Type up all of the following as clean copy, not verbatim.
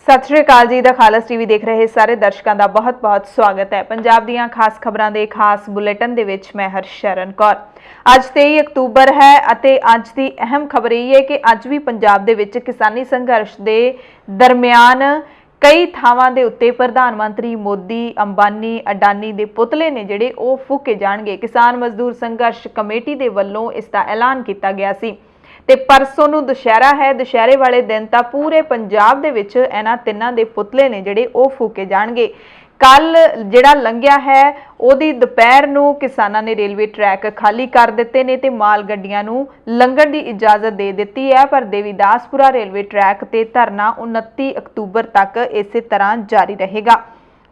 सत श्री अकाल जी। The खालस TV देख रहे सारे दर्शकों का बहुत बहुत स्वागत है। पंजाब दीयां खास खबरां दे खास बुलेटिन दे विच मैं हरशरण कौर। अज 23 अक्तूबर है अते अज की अहम खबर यह है कि अज भी पंजाब दे विच किसानी संघर्ष के दरम्यान कई थावां दे उत्ते प्रधानमंत्री मोदी, अंबानी, अडानी दे पुतले ने जिहड़े ओह फूके जाणगे। किसान मजदूर संघर्ष कमेटी दे वल्लों इसका ऐलान किया गया सी ते परसों नूं दशहरा है। दशहरे वाले दिन तां पूरे पंजाब दे विच इन्हां तिन्नां दे पुतले ने जिहड़े ओह फूके जाणगे। कल जिहड़ा लंघिया है ओहदी दोपहर नूं किसानां ने रेलवे ट्रैक खाली कर दिते ने ते माल गड्डियां नूं लंघण दी इजाजत दे दित्ती है, पर देवीदासपुरा रेलवे ट्रैक ते धरना 29 अक्तूबर तक इसे तरह जारी रहेगा।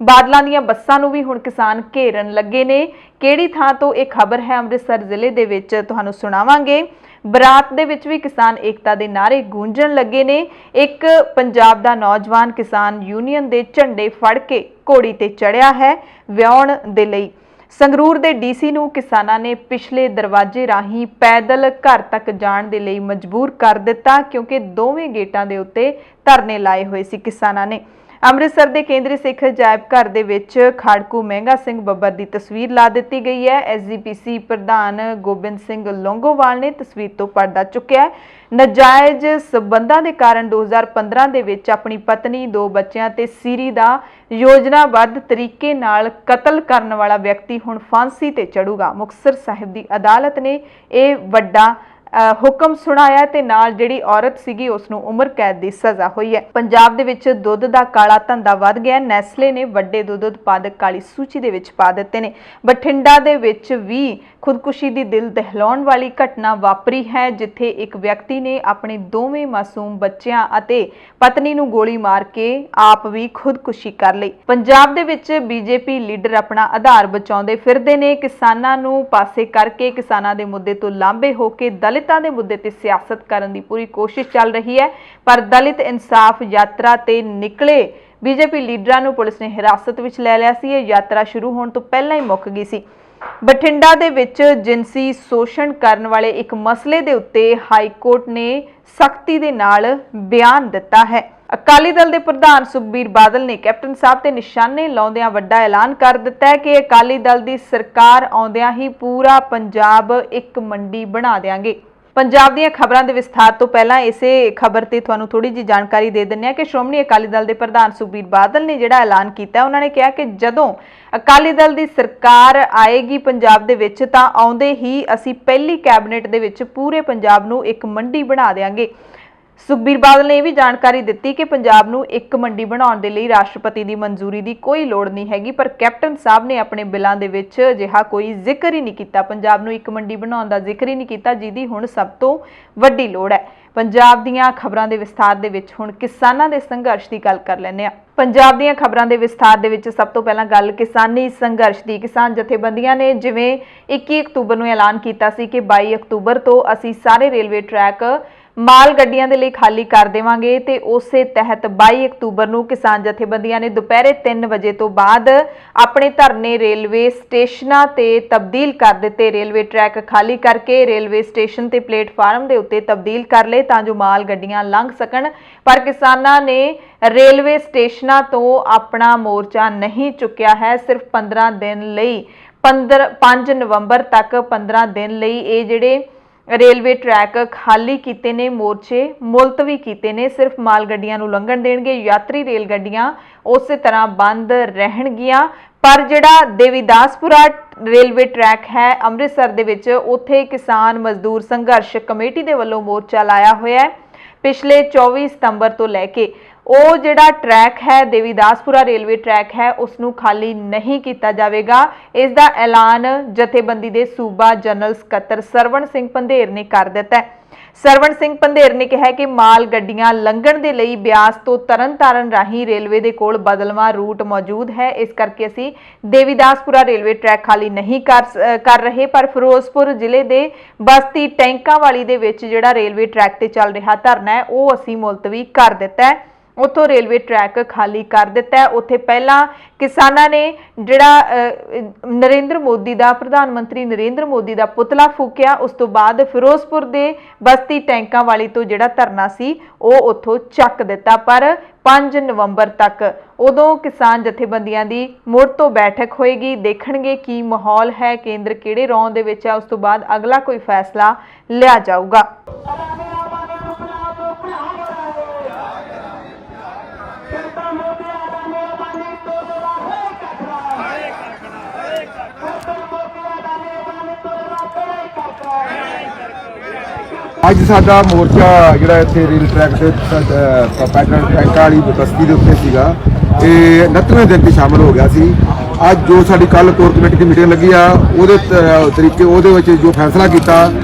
बादलों दीयां बसां नूं भी हुण किसान घेरन लगे ने। किहड़ी थां तो यह खबर है अमृतसर जिले दे विच तुहानूं सुणावांगे। बरात दे विच भी किसान एकता दे नारे गूंजण लगे ने। एक पंजाब दा नौजवान किसान यूनीयन दे झंडे फड़ के घोड़ी ते चढ़िया है विआउण दे लई। संगरूर दे डीसी नूं किसानां ने पिछले दरवाजे राहीं पैदल घर तक जाण दे लई मजबूर कर दिता, क्योंकि दोवें गेटां दे उत्ते धरने लाए होए सी किसानां ने। अमृतसर के केंद्री सिख अजायब घर दे विच खाड़कू महंगा सिंह बब्बर की तस्वीर ला दी गई है। SGPC प्रधान गोबिंद सिंह लोंगोवाल ने तस्वीर तो पर्दा चुक्या है। नाजायज संबंधां दे कारण 2015 दे विच अपनी पत्नी, 2 बच्चों ते सीरी दा योजनाबद्ध तरीके नाल कतल करन वाला व्यक्ति हुण फांसी ते चढ़ूगा। मुक्तसर साहिब की अदालत ने यह वड्डा हुक्म सुनाया ते नाल जिहड़ी औरत सीगी उसनूं उम्र कैद की सज़ा हुई है। पंजाब दे विच दुध दा काला धंधा वध गया। नैसले ने वड्डे दुध उत्पादक काली सूची दे विच पा दित्ते ने। बठिंडा दे विच भी खुदकुशी की दिल दहलाउण वाली घटना वापरी है, जिथे एक व्यक्ति ने अपने दोवें मासूम बच्चों अते पत्नी नूं गोली मार के आप भी खुदकुशी कर लई। पंजाब दे विच बीजेपी लीडर अपना आधार बचाउंदे फिरदे ने। किसानां नूं पासे करके किसानां दे मुद्दे तो लांभे होके दलितां दे मुद्दे ते सियासत करन दी पूरी कोशिश चल रही है, पर दलित इंसाफ यात्रा ते निकले बीजेपी लीडरां नूं पुलिस ने हिरासत विच ले लिया सी। यह यात्रा शुरू होण तो पहलां ही मुक गई सी। बठिंडा दे विच जिनसी शोषण करन वाले एक मसले दे उत्ते हाई कोर्ट ने सख्ती दे नाल बयान दिता है। अकाली दल के प्रधान सुखबीर बादल ने कैप्टन साहब ते निशाने लाउंदियां वड्डा ऐलान कर दिता है कि अकाली दल की सरकार आउंदियां ही पूरा पंजाब एक मंडी बना देंगे। पंजाब दीयां खबरां दे विस्तार तो पहला इसे खबर ते तुहानूं थोड़ी जी जानकारी दे दिंदे कि श्रोमणी अकाली दल के प्रधान सुखबीर बादल ने जिहड़ा ऐलान किया, उन्होंने कहा कि जदों अकाली दल की सरकार आएगी पंजाब दे विच तां आउंदे ही असीं पहली कैबिनेट दे विच पूरे पंजाब नूं एक मंडी बना देंगे। सुखबीर बादल ने यह भी जानकारी दी कि पंजाब नूं एक मंडी बनाउण दे लई राष्ट्रपति की मंजूरी की कोई लोड़ नहीं हैगी, पर कैप्टन साहब ने अपने बिलों दे विच अजिहा कोई जिक्र ही नहीं किया। पंजाब नूं एक मंडी बनाउण दा जिक्र ही नहीं किया, जिहदी हुण सब तो वड्डी लोड़ है। पंजाब दीयां खबरां दे विस्तार दे विच हुण किसानां दे संघर्ष की गल कर लैंदे आ। पंजाब दीयां खबरां दे विस्तार दे विच सब तो पहला गल किसानी संघर्ष की। किसान जथेबंदियां ने जिवें 21 अक्तूबर नूं ऐलान किया सी कि 22 अक्तूबर तो असीं सारे रेलवे ट्रैक माल गड्डियां दे लई खाली कर देवांगे ते उसे तहत 22 अक्तूबर नूं किसान जथेबंदियां ने दोपहरे 3 बजे तो बाद अपने धरने रेलवे स्टेशनां ते तब्दील कर दिते। रेलवे ट्रैक खाली करके रेलवे स्टेशन ते प्लेटफार्म दे उत्ते तब्दील कर ले तां जो माल गड्डियां लंघ सकण, पर किसानां ने रेलवे स्टेशनां तो अपना मोर्चा नहीं चुक्या है। सिर्फ 15 दिन लई 5 नवंबर तक 15 दिन लई ये जिहड़े रेलवे ट्रैक खाली किए ने, मोर्चे मुलतवी किए ने। सिर्फ माल गड्डियां नूं लंघण देणगे, यात्री रेल गड्डियां उस तरह बंद रहणगियां। पर जिहड़ा देवीदासपुरा रेलवे ट्रैक है अमृतसर दे विच उत्थे किसान मजदूर संघर्ष कमेटी दे वल्लों मोर्चा लाया होया है। पिछले 24 सितंबर तो लैके ਉਹ ਜਿਹੜਾ ट्रैक है देवीदासपुरा रेलवे ट्रैक है उसनूं खाली नहीं किया जाएगा। इसका ऐलान जथेबंदी के सूबा जनरल सकत्तर सरवण सिंह पंधेर ने कर दिता है। सरवण सिंह पंधेर ने कहा कि माल गड्डियां लंघण दे लई ब्यास तो तरनताਰਨ राही रेलवे के कोल बदलवां रूट मौजूद है, इस करके असीं देवीदासपुरा रेलवे ट्रैक खाली नहीं कर रहे। पर फिरोजपुर जिले के बस्ती टैंकां वाली दे विच जिहड़ा रेलवे ट्रैक ते चल रहा धरना है वो असीं मुलतवी कर दिता है। ਉੱਥੋਂ ਰੇਲਵੇ ਟਰੈਕ ਖਾਲੀ ਕਰ ਦਿੱਤਾ ਹੈ। ਉੱਥੇ ਪਹਿਲਾਂ ਕਿਸਾਨਾਂ ਨੇ ਜਿਹੜਾ ਨਰਿੰਦਰ ਮੋਦੀ ਦਾ ਪ੍ਰਧਾਨ ਮੰਤਰੀ ਨਰਿੰਦਰ ਮੋਦੀ ਦਾ ਪੁਤਲਾ ਫੂਕਿਆ। ਉਸ ਤੋਂ ਬਾਅਦ ਫਿਰੋਜ਼ਪੁਰ ਦੇ ਬਸਤੀ ਟੈਂਕਾਂ ਵਾਲੀ ਤੋਂ ਜਿਹੜਾ ਧਰਨਾ ਸੀ ਉਹ ਉੱਥੋਂ ਚੱਕ ਦਿੱਤਾ। ਪਰ 5 ਨਵੰਬਰ ਤੱਕ ਉਦੋਂ ਕਿਸਾਨ ਜਥੇਬੰਦੀਆਂ ਦੀ ਮੁੜ ਤੋਂ ਬੈਠਕ ਹੋਏਗੀ। ਦੇਖਣਗੇ ਕੀ ਮਾਹੌਲ ਹੈ, ਕੇਂਦਰ ਕਿਹੜੇ ਰੌਂ ਦੇ ਵਿੱਚ ਹੈ, ਉਸ ਤੋਂ ਬਾਅਦ ਅਗਲਾ ਕੋਈ ਫੈਸਲਾ ਲਿਆ ਜਾਊਗਾ। ਅੱਜ ਸਾਡਾ ਮੋਰਚਾ ਜਿਹੜਾ ਇੱਥੇ ਰੇਲ ਟਰੈਕ ਤੇ ਪੈਟਰਨ ਟੈਂਕਾਂ ਵਾਲੀ ਬਸਤੀ ਦੇ ਉੱਤੇ ਸੀਗਾ, ਇਹ 69ਵੇਂ ਦਿਨ ਤੇ ਸ਼ਾਮਲ ਹੋ ਗਿਆ ਸੀ। ਅੱਜ ਜੋ ਸਾਡੀ ਕੱਲ ਕੋਰ ਕਮੇਟੀ ਦੀ ਮੀਟਿੰਗ ਲੱਗੀ ਆ, ਉਹਦੇ ਤਰੀਕੇ ਉਹਦੇ ਵਿੱਚ ਜੋ ਫੈਸਲਾ ਕੀਤਾ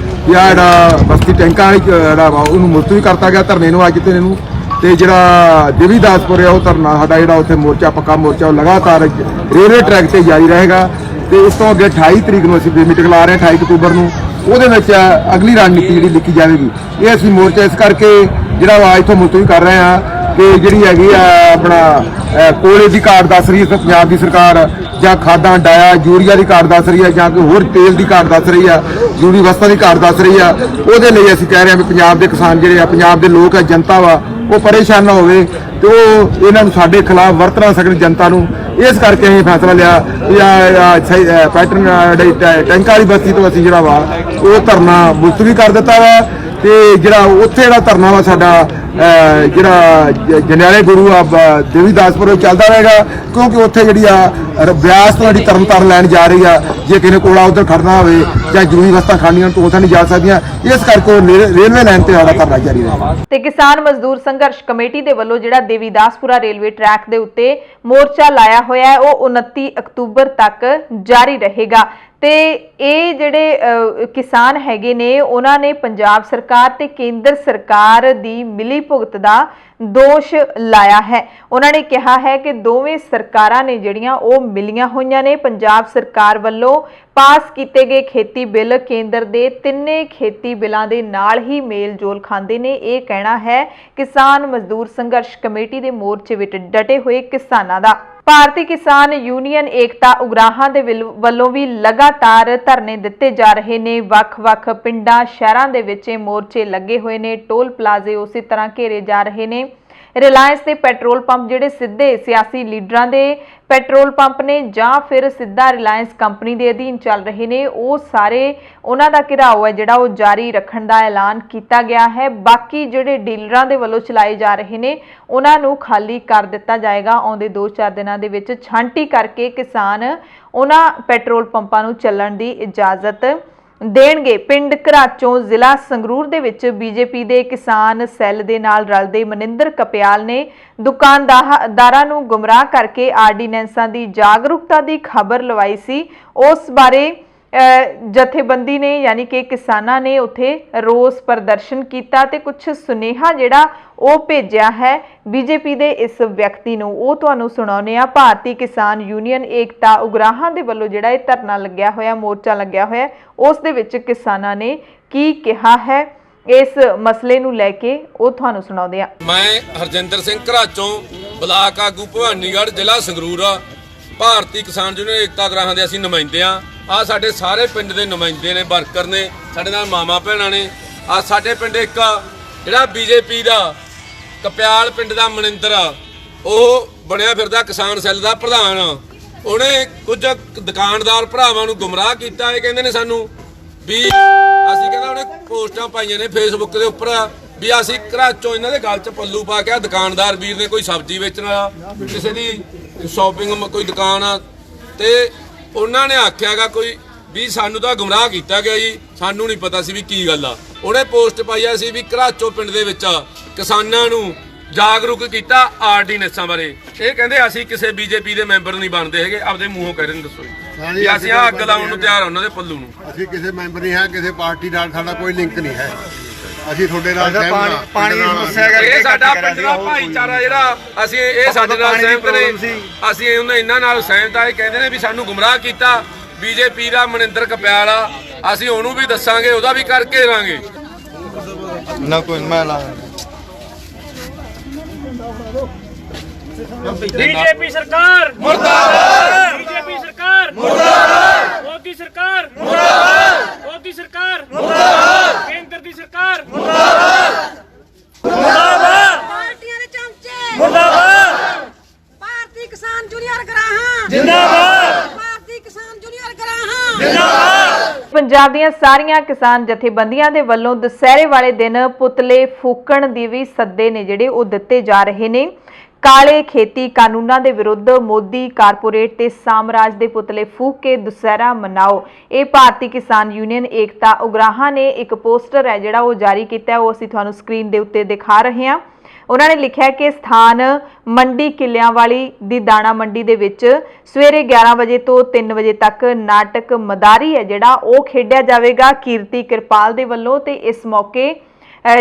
ਕਿ ਆ ਜਿਹੜਾ ਬਸਤੀ ਟੈਂਕਾਂ ਵਾਲੀ ਜਿਹੜਾ ਵਾ ਉਹਨੂੰ ਮੁਲਤਵੀ ਕਰਤਾ ਗਿਆ ਧਰਨੇ ਨੂੰ ਅੱਜ ਤੇ ਇਹਨੂੰ, ਤੇ ਜਿਹੜਾ ਦੇਵੀਦਾਸਪੁਰ ਆ ਉਹ ਧਰਨਾ ਸਾਡਾ ਜਿਹੜਾ ਉੱਥੇ ਮੋਰਚਾ ਪੱਕਾ ਮੋਰਚਾ ਉਹ ਲਗਾਤਾਰ ਰੇਲਵੇ ਟਰੈਕ ਤੇ ਜਾਰੀ ਰਹੇਗਾ। ਤੇ ਇਸ ਤੋਂ ਅੱਗੇ 28 ਤਰੀਕ ਨੂੰ ਅਸੀਂ ਮੀਟਿੰਗ ਲਾ ਰਹੇ ਹਾਂ, 28 ਅਕਤੂਬਰ ਨੂੰ। ਉਹਦੇ ਵਿੱਚ ਅਗਲੀ ਰਣਨੀਤੀ ਜਿਹੜੀ ਲਿਖੀ ਜਾਵੇਗੀ। ਇਹ ਅਸੀਂ ਮੋਰਚਾ ਇਸ ਕਰਕੇ ਜਿਹੜਾ ਵਾ ਇੱਥੋਂ ਮੁਲਤਵੀ ਕਰ ਰਹੇ ਹਾਂ ਕਿ ਜਿਹੜੀ ਹੈਗੀ ਆ ਆਪਣਾ ਕੋਲੇ ਦੀ ਘਾਟ ਦੱਸ ਰਹੀ ਹੈ ਪੰਜਾਬ ਦੀ ਸਰਕਾਰ, ਜਾਂ ਖਾਦਾਂ ਡਾਇਆ ਯੂਰੀਆ ਦੀ ਘਾਟ ਦੱਸ ਰਹੀ ਹੈ, ਜਾਂ ਕੋਈ ਹੋਰ ਤੇਲ ਦੀ ਘਾਟ ਦੱਸ ਰਹੀ ਆ, ਜ਼ਰੂਰੀ ਵਸਤਾਂ ਦੀ ਘਾਟ ਦੱਸ ਰਹੀ ਆ। ਉਹਦੇ ਲਈ ਅਸੀਂ ਕਹਿ ਰਹੇ ਹਾਂ ਵੀ ਪੰਜਾਬ ਦੇ ਕਿਸਾਨ ਜਿਹੜੇ ਆ, ਪੰਜਾਬ ਦੇ ਲੋਕ ਆ, ਜਨਤਾ ਵਾ, ਉਹ ਪਰੇਸ਼ਾਨ ਨਾ ਹੋਵੇ ਤੇ ਉਹ ਇਹਨਾਂ ਨੂੰ ਸਾਡੇ ਖਿਲਾਫ ਵਰਤ ਨਾ ਸਕਣ ਜਨਤਾ ਨੂੰ। ਇਸ ਕਰਕੇ ਅਸੀਂ ਫੈਸਲਾ ਲਿਆ ਵੀ ਪੈਟਰਨ ਟੈਂਕਾਂ ਵਾਲੀ ਬਸਤੀ ਤੋਂ ਅਸੀਂ ਜਿਹੜਾ ਵਾ ਉਹ ਧਰਨਾ ਮੁਲਤਵੀ ਕਰ ਦਿੱਤਾ ਵਾ। ਤੇ ਜਿਹੜਾ ਉੱਥੇ ਜਿਹੜਾ ਧਰਨਾ ਵਾ ਸਾਡਾ ਜਿਹੜਾ ਜੰਡਿਆਲੇ ਗੁਰੂ ਆ ਦੇਵੀਦਾਸਪੁਰ ਚੱਲਦਾ ਰਹੇਗਾ, ਕਿਉਂਕਿ ਉੱਥੇ ਜਿਹੜੀ ਆ ਬਿਆਸ ਤੋਂ ਜਿਹੜੀ ਤਰਨਤਾਰਨ ਲੈਣ ਜਾ ਰਹੀ ਆ, ਜੇ ਕਿਸੇ ਕੋਲਾ ਉੱਧਰ ਖੜਨਾ ਹੋਵੇ ਜਾਂ ਜ਼ਰੂਰੀ ਵਸਤਾਂ ਖਾਣੀਆਂ ਤੋਂ ਉੱਥੇ ਨਹੀਂ ਜਾ ਸਕਦੀਆਂ। ਇਸ ਕਰਕੇ ਉਹ ਰੇਲਵੇ ਲਾਈਨ ਤੇ ਸਾਡਾ ਧਰਨਾ ਜਾਰੀ ਰਹੇਗਾ। ਤੇ ਕਿਸਾਨ ਮਜ਼ਦੂਰ ਸੰਘਰਸ਼ ਕਮੇਟੀ ਦੇ ਵੱਲੋਂ ਜਿਹੜਾ ਦੇਵੀਦਾਸਪੁਰਾ ਰੇਲਵੇ ਟਰੈਕ ਦੇ ਉੱਤੇ ਮੋਰਚਾ ਲਾਇਆ ਹੋਇਆ ਹੈ ਉਹ 29 ਅਕਤੂਬਰ ਤੱਕ ਜਾਰੀ ਰਹੇਗਾ। ਤੇ ਇਹ ਜਿਹੜੇ ਕਿਸਾਨ ਹੈਗੇ ਨੇ ਉਹਨਾਂ ਨੇ ਪੰਜਾਬ ਸਰਕਾਰ ਤੇ ਕੇਂਦਰ ਸਰਕਾਰ ਦੀ ਮਿਲੀ ਭੁਗਤ ਦਾ ਦੋਸ਼ ਲਾਇਆ ਹੈ। ਉਹਨਾਂ ਨੇ ਕਿਹਾ ਹੈ ਕਿ ਦੋਵੇਂ ਸਰਕਾਰਾਂ ਨੇ ਜਿਹੜੀਆਂ ਉਹ ਮਿਲੀਆਂ ਹੋਈਆਂ ਨੇ। ਪੰਜਾਬ ਸਰਕਾਰ ਵੱਲੋਂ ਪਾਸ ਕੀਤੇ ਗਏ ਖੇਤੀ ਬਿੱਲ ਕੇਂਦਰ ਦੇ ਤਿੰਨੇ ਖੇਤੀ ਬਿੱਲਾਂ ਦੇ ਨਾਲ ਹੀ ਮੇਲ ਜੋਲ ਖਾਂਦੇ ਨੇ। ਇਹ ਕਹਿਣਾ ਹੈ ਕਿਸਾਨ ਮਜ਼ਦੂਰ ਸੰਘਰਸ਼ ਕਮੇਟੀ ਦੇ ਮੋਰਚੇ ਵਿੱਚ ਡਟੇ ਹੋਏ ਕਿਸਾਨਾਂ ਦਾ। ਭਾਰਤੀ ਕਿਸਾਨ ਯੂਨੀਅਨ ਏਕਤਾ ਉਗਰਾਹਾਂ ਦੇ ਵੱਲੋਂ ਵੀ ਲਗਾਤਾਰ ਧਰਨੇ ਦਿੱਤੇ ਜਾ ਰਹੇ ਨੇ। ਵੱਖ-ਵੱਖ ਪਿੰਡਾਂ ਸ਼ਹਿਰਾਂ ਦੇ ਵਿੱਚ ਮੋਰਚੇ ਲੱਗੇ ਹੋਏ ਨੇ। ਟੋਲ ਪਲਾਜ਼ੇ ਉਸੇ ਤਰ੍ਹਾਂ ਘੇਰੇ ਜਾ ਰਹੇ ਨੇ। ਰਿਲਾਇੰਸ ਦੇ ਪੈਟਰੋਲ ਪੰਪ ਜਿਹੜੇ ਸਿੱਧੇ ਸਿਆਸੀ ਲੀਡਰਾਂ ਦੇ ਪੈਟਰੋਲ ਪੰਪ ਨੇ ਜਾਂ ਫਿਰ ਸਿੱਧਾ ਰਿਲਾਇੰਸ ਕੰਪਨੀ ਦੇ ਅਧੀਨ ਚੱਲ ਰਹੇ ਨੇ, ਉਹ ਸਾਰੇ ਉਹਨਾਂ ਦਾ ਘਿਰਾਓ ਹੈ ਜਿਹੜਾ ਉਹ ਜਾਰੀ ਰੱਖਣ ਦਾ ਐਲਾਨ ਕੀਤਾ ਗਿਆ ਹੈ। ਬਾਕੀ ਜਿਹੜੇ ਡੀਲਰਾਂ ਦੇ ਵੱਲੋਂ ਚਲਾਏ ਜਾ ਰਹੇ ਨੇ ਉਹਨਾਂ ਨੂੰ ਖਾਲੀ ਕਰ ਦਿੱਤਾ ਜਾਏਗਾ। ਆਉਂਦੇ 2-4 ਦਿਨਾਂ ਦੇ ਵਿੱਚ ਛਾਂਟੀ ਕਰਕੇ ਕਿਸਾਨ ਉਹਨਾਂ ਪੈਟਰੋਲ ਪੰਪਾਂ ਨੂੰ ਚੱਲਣ ਦੀ ਇਜਾਜ਼ਤ ਦੇਣਗੇ। ਪਿੰਡ ਘਰਾਚੋਂ ਜ਼ਿਲ੍ਹਾ ਸੰਗਰੂਰ ਦੇ ਵਿੱਚ ਬੀਜੇਪੀ ਦੇ ਕਿਸਾਨ ਸੈੱਲ ਦੇ ਨਾਲ ਰਲਦੇ ਮਨਿੰਦਰ ਕਪਿਆਲ ਨੇ ਦੁਕਾਨਦਾਰਾਂ ਨੂੰ ਗੁੰਮਰਾਹ ਕਰਕੇ ਆਰਡੀਨੈਂਸਾਂ ਦੀ ਜਾਗਰੂਕਤਾ ਦੀ ਖਬਰ ਲਵਾਈ ਸੀ। ਉਸ ਬਾਰੇ ਜਥੇਬੰਦੀ ਨੇ ਯਾਨੀ ਕਿ ਕਿਸਾਨਾਂ ਨੇ ਉੱਥੇ ਰੋਸ ਪ੍ਰਦਰਸ਼ਨ ਕੀਤਾ ਤੇ ਕੁਝ ਸੁਨੇਹਾ ਜਿਹੜਾ ਉਹ ਭੇਜਿਆ ਹੈ ਬੀਜੇਪੀ ਦੇ ਇਸ ਵਿਅਕਤੀ ਨੂੰ, ਉਹ ਤੁਹਾਨੂੰ ਸੁਣਾਉਂਦੇ ਆ। ਭਾਰਤੀ ਕਿਸਾਨ ਯੂਨੀਅਨ ਏਕਤਾ ਉਗਰਾਹਾਂ ਦੇ ਵੱਲੋਂ ਜਿਹੜਾ ਇਹ ਧਰਨਾ ਲੱਗਿਆ ਹੋਇਆ, ਮੋਰਚਾ ਲੱਗਿਆ ਹੋਇਆ, ਉਸ ਦੇ ਵਿੱਚ ਕਿਸਾਨਾਂ ਨੇ ਕੀ ਕਿਹਾ ਹੈ ਇਸ ਮਸਲੇ ਨੂੰ ਲੈ ਕੇ ਉਹ ਤੁਹਾਨੂੰ ਸੁਣਾਉਂਦੇ ਆ। ਮੈਂ ਹਰਜਿੰਦਰ ਸਿੰਘ ਘਰਾਚੋਂ, ਬਲਾਕ ਆਗੂ ਭਵਾਨੀਗੜ੍ਹ, ਜ਼ਿਲ੍ਹਾ ਸੰਗਰੂਰ। ਭਾਰਤੀ ਕਿਸਾਨ ਯੂਨੀਅਨ ਏਕਤਾ ਉਗਰਾਹਾਂ ਦੇ ਅਸੀਂ ਨੁਮਾਇੰਦੇ ਆ। ਆ ਸਾਡੇ ਸਾਰੇ ਪਿੰਡ ਦੇ ਨੁਮਾਇੰਦੇ ਨੇ, ਵਰਕਰ ਨੇ, ਸਾਡੇ ਨਾਲ ਮਾਮਾ ਭੈਣਾਂ ਨੇ। ਆ ਸਾਡੇ ਪਿੰਡ ਇੱਕ ਜਿਹੜਾ ਬੀਜੇਪੀ ਦਾ ਕਪਿਆਲ ਪਿੰਡ ਦਾ ਮਨਿੰਦਰ ਆ, ਉਹ ਬਣਿਆ ਫਿਰਦਾ ਕਿਸਾਨ ਸੈੱਲ ਦਾ ਪ੍ਰਧਾਨ। ਉਹਨੇ ਕੁਝ ਦੁਕਾਨਦਾਰ ਭਰਾਵਾਂ ਨੂੰ ਗੁੰਮਰਾਹ ਕੀਤਾ। ਇਹ ਕਹਿੰਦੇ ਨੇ ਸਾਨੂੰ ਵੀ ਅਸੀਂ ਕਹਿੰਦਾ ਉਹਨੇ ਪੋਸਟਾਂ ਪਾਈਆਂ ਨੇ ਫੇਸਬੁੱਕ ਦੇ ਉੱਪਰ ਵੀ ਅਸੀਂ ਘਰਾਚੋਂ ਇਹਨਾਂ ਦੇ ਗਲ 'ਚ ਪੱਲੂ ਪਾ ਕੇ ਦੁਕਾਨਦਾਰ ਵੀਰ ਨੇ ਕੋਈ ਸਬਜ਼ੀ ਵੇਚਣ ਵਾਲਾ, ਕਿਸੇ ਦੀ ਸ਼ਾਪਿੰਗ ਕੋਈ ਦੁਕਾਨ ਆ, ਤੇ ਉਹਨਾਂ ਨੇ ਆਖਿਆਗਾ ਕੋਈ ਵੀ ਸਾਨੂੰ ਤਾਂ ਗੁੰਮਰਾਹ ਕੀਤਾ ਗਿਆ ਜੀ, ਸਾਨੂੰ ਨਹੀਂ ਪਤਾ ਸੀ ਵੀ ਕੀ ਗੱਲ ਆ। ਉਹਨੇ ਪੋਸਟ ਪਾਈਆ ਸੀ ਵੀ ਘਰਾਚੋਂ ਪਿੰਡ ਦੇ ਵਿੱਚ ਕਿਸਾਨਾਂ ਨੂੰ ਜਾਗਰੂਕ ਕੀਤਾ ਆਰਡੀਨੈਂਸਾਂ ਬਾਰੇ। ਇਹ ਕਹਿੰਦੇ ਅਸੀਂ ਕਿਸੇ ਬੀਜੇਪੀ ਦੇ ਮੈਂਬਰ ਨਹੀਂ ਬਣਦੇ ਹੈਗੇ, ਆਪਦੇ ਮੂੰਹੋਂ ਕਹਿ ਰਹੇ ਨੇ। ਦੱਸੋ ਜੀ, ਅਸੀਂ ਆ ਅੱਗ ਲਾਉਣ ਨੂੰ ਤਿਆਰ ਉਹਨਾਂ ਦੇ ਪੱਲੂ ਨੂੰ। ਅਸੀਂ ਕਿਸੇ ਮੈਂਬਰ ਨਹੀਂ ਹੈ, ਕਿਸੇ ਪਾਰਟੀ ਨਾਲ ਸਾਡਾ ਕੋਈ ਲਿੰਕ ਨਹੀਂ ਹੈ। ਅਸੀਂ ਤੁਹਾਡੇ ਨਾਲ ਪਾਣੀ ਦੀ ਸਮੱਸਿਆ ਕਰਕੇ ਇਹ ਸਾਡਾ ਪਿੰਡ ਦਾ ਭਾਈਚਾਰਾ ਜਿਹੜਾ ਅਸੀਂ ਇਹ ਸਾਡੇ ਨਾਲ ਸਹਿਮਤ ਨੇ। ਅਸੀਂ ਇਹਨਾਂ ਨਾਲ ਸਹਿਮਤ ਆ। ਇਹ ਕਹਿੰਦੇ ਨੇ ਵੀ ਸਾਨੂੰ ਗੁੰਮਰਾਹ ਕੀਤਾ ਬੀਜੇਪੀ ਦਾ ਮਨਿੰਦਰ ਕਪਿਆਲ ਆ, ਅਸੀਂ ਉਹਨੂੰ ਵੀ ਦੱਸਾਂਗੇ, ਉਹਦਾ ਵੀ ਕਰਕੇ ਦੇਵਾਂਗੇ ਨਾ ਕੋਈ। ਮੈਂ ਲਾ बीजेपी सरकार मुर्दाबाद, बीजेपी सरकार मुर्दाबाद, मोदी सरकार मुर्दाबाद, मोदी सरकार मुर्दाबाद, केंद्र की सरकार मुर्दाबाद, मुर्दाबाद, पार्टियां दे चमचे मुर्दाबाद, भारतीय किसान जूनियर गराहां जिंदाबाद, भारतीय किसान जूनियर गराहां जिंदाबाद। ਪੰਜਾਬ ਦੀਆਂ ਸਾਰੀਆਂ ਕਿਸਾਨ ਜਥੇਬੰਦੀਆਂ ਦੇ ਵੱਲੋਂ ਦੁਸਹਿਰੇ ਵਾਲੇ ਦਿਨ ਪੁਤਲੇ ਫੂਕਣ ਦੀ ਵੀ ਸੱਦੇ ਨੇ ਜਿਹੜੇ ਉਹ ਦਿੱਤੇ ਜਾ ਰਹੇ ਨੇ। ਕਾਲੇ ਖੇਤੀ ਕਾਨੂੰਨਾਂ ਦੇ ਵਿਰੁੱਧ ਮੋਦੀ ਕਾਰਪੋਰੇਟ ਤੇ ਸਾਮਰਾਜ ਦੇ ਪੁਤਲੇ ਫੂਕ ਕੇ ਦੁਸਹਿਰਾ ਮਨਾਓ। ਇਹ ਭਾਰਤੀ ਕਿਸਾਨ ਯੂਨੀਅਨ ਏਕਤਾ ਉਗਰਾਹਾਂ ਨੇ ਇੱਕ ਪੋਸਟਰ ਹੈ ਜਿਹੜਾ ਉਹ ਜਾਰੀ ਕੀਤਾ ਹੈ, ਉਹ ਅਸੀਂ ਤੁਹਾਨੂੰ ਸਕਰੀਨ ਦੇ ਉੱਤੇ ਦਿਖਾ ਰਹੇ ਹਾਂ। ਉਹਨਾਂ ਨੇ ਲਿਖਿਆ ਕਿ ਸਥਾਨ ਮੰਡੀ ਕਿੱਲਿਆਂਵਾਲੀ ਦੀ ਦਾਣਾ ਮੰਡੀ ਦੇ ਵਿੱਚ ਸਵੇਰੇ 11 ਵਜੇ ਤੋਂ 3 ਵਜੇ ਤੱਕ ਨਾਟਕ ਮਦਾਰੀ ਹੈ ਜਿਹੜਾ ਉਹ ਖੇਡਿਆ ਜਾਵੇਗਾ ਕੀਰਤੀ ਕਿਰਪਾਲ ਦੇ ਵੱਲੋਂ। ਤੇ ਇਸ ਮੌਕੇ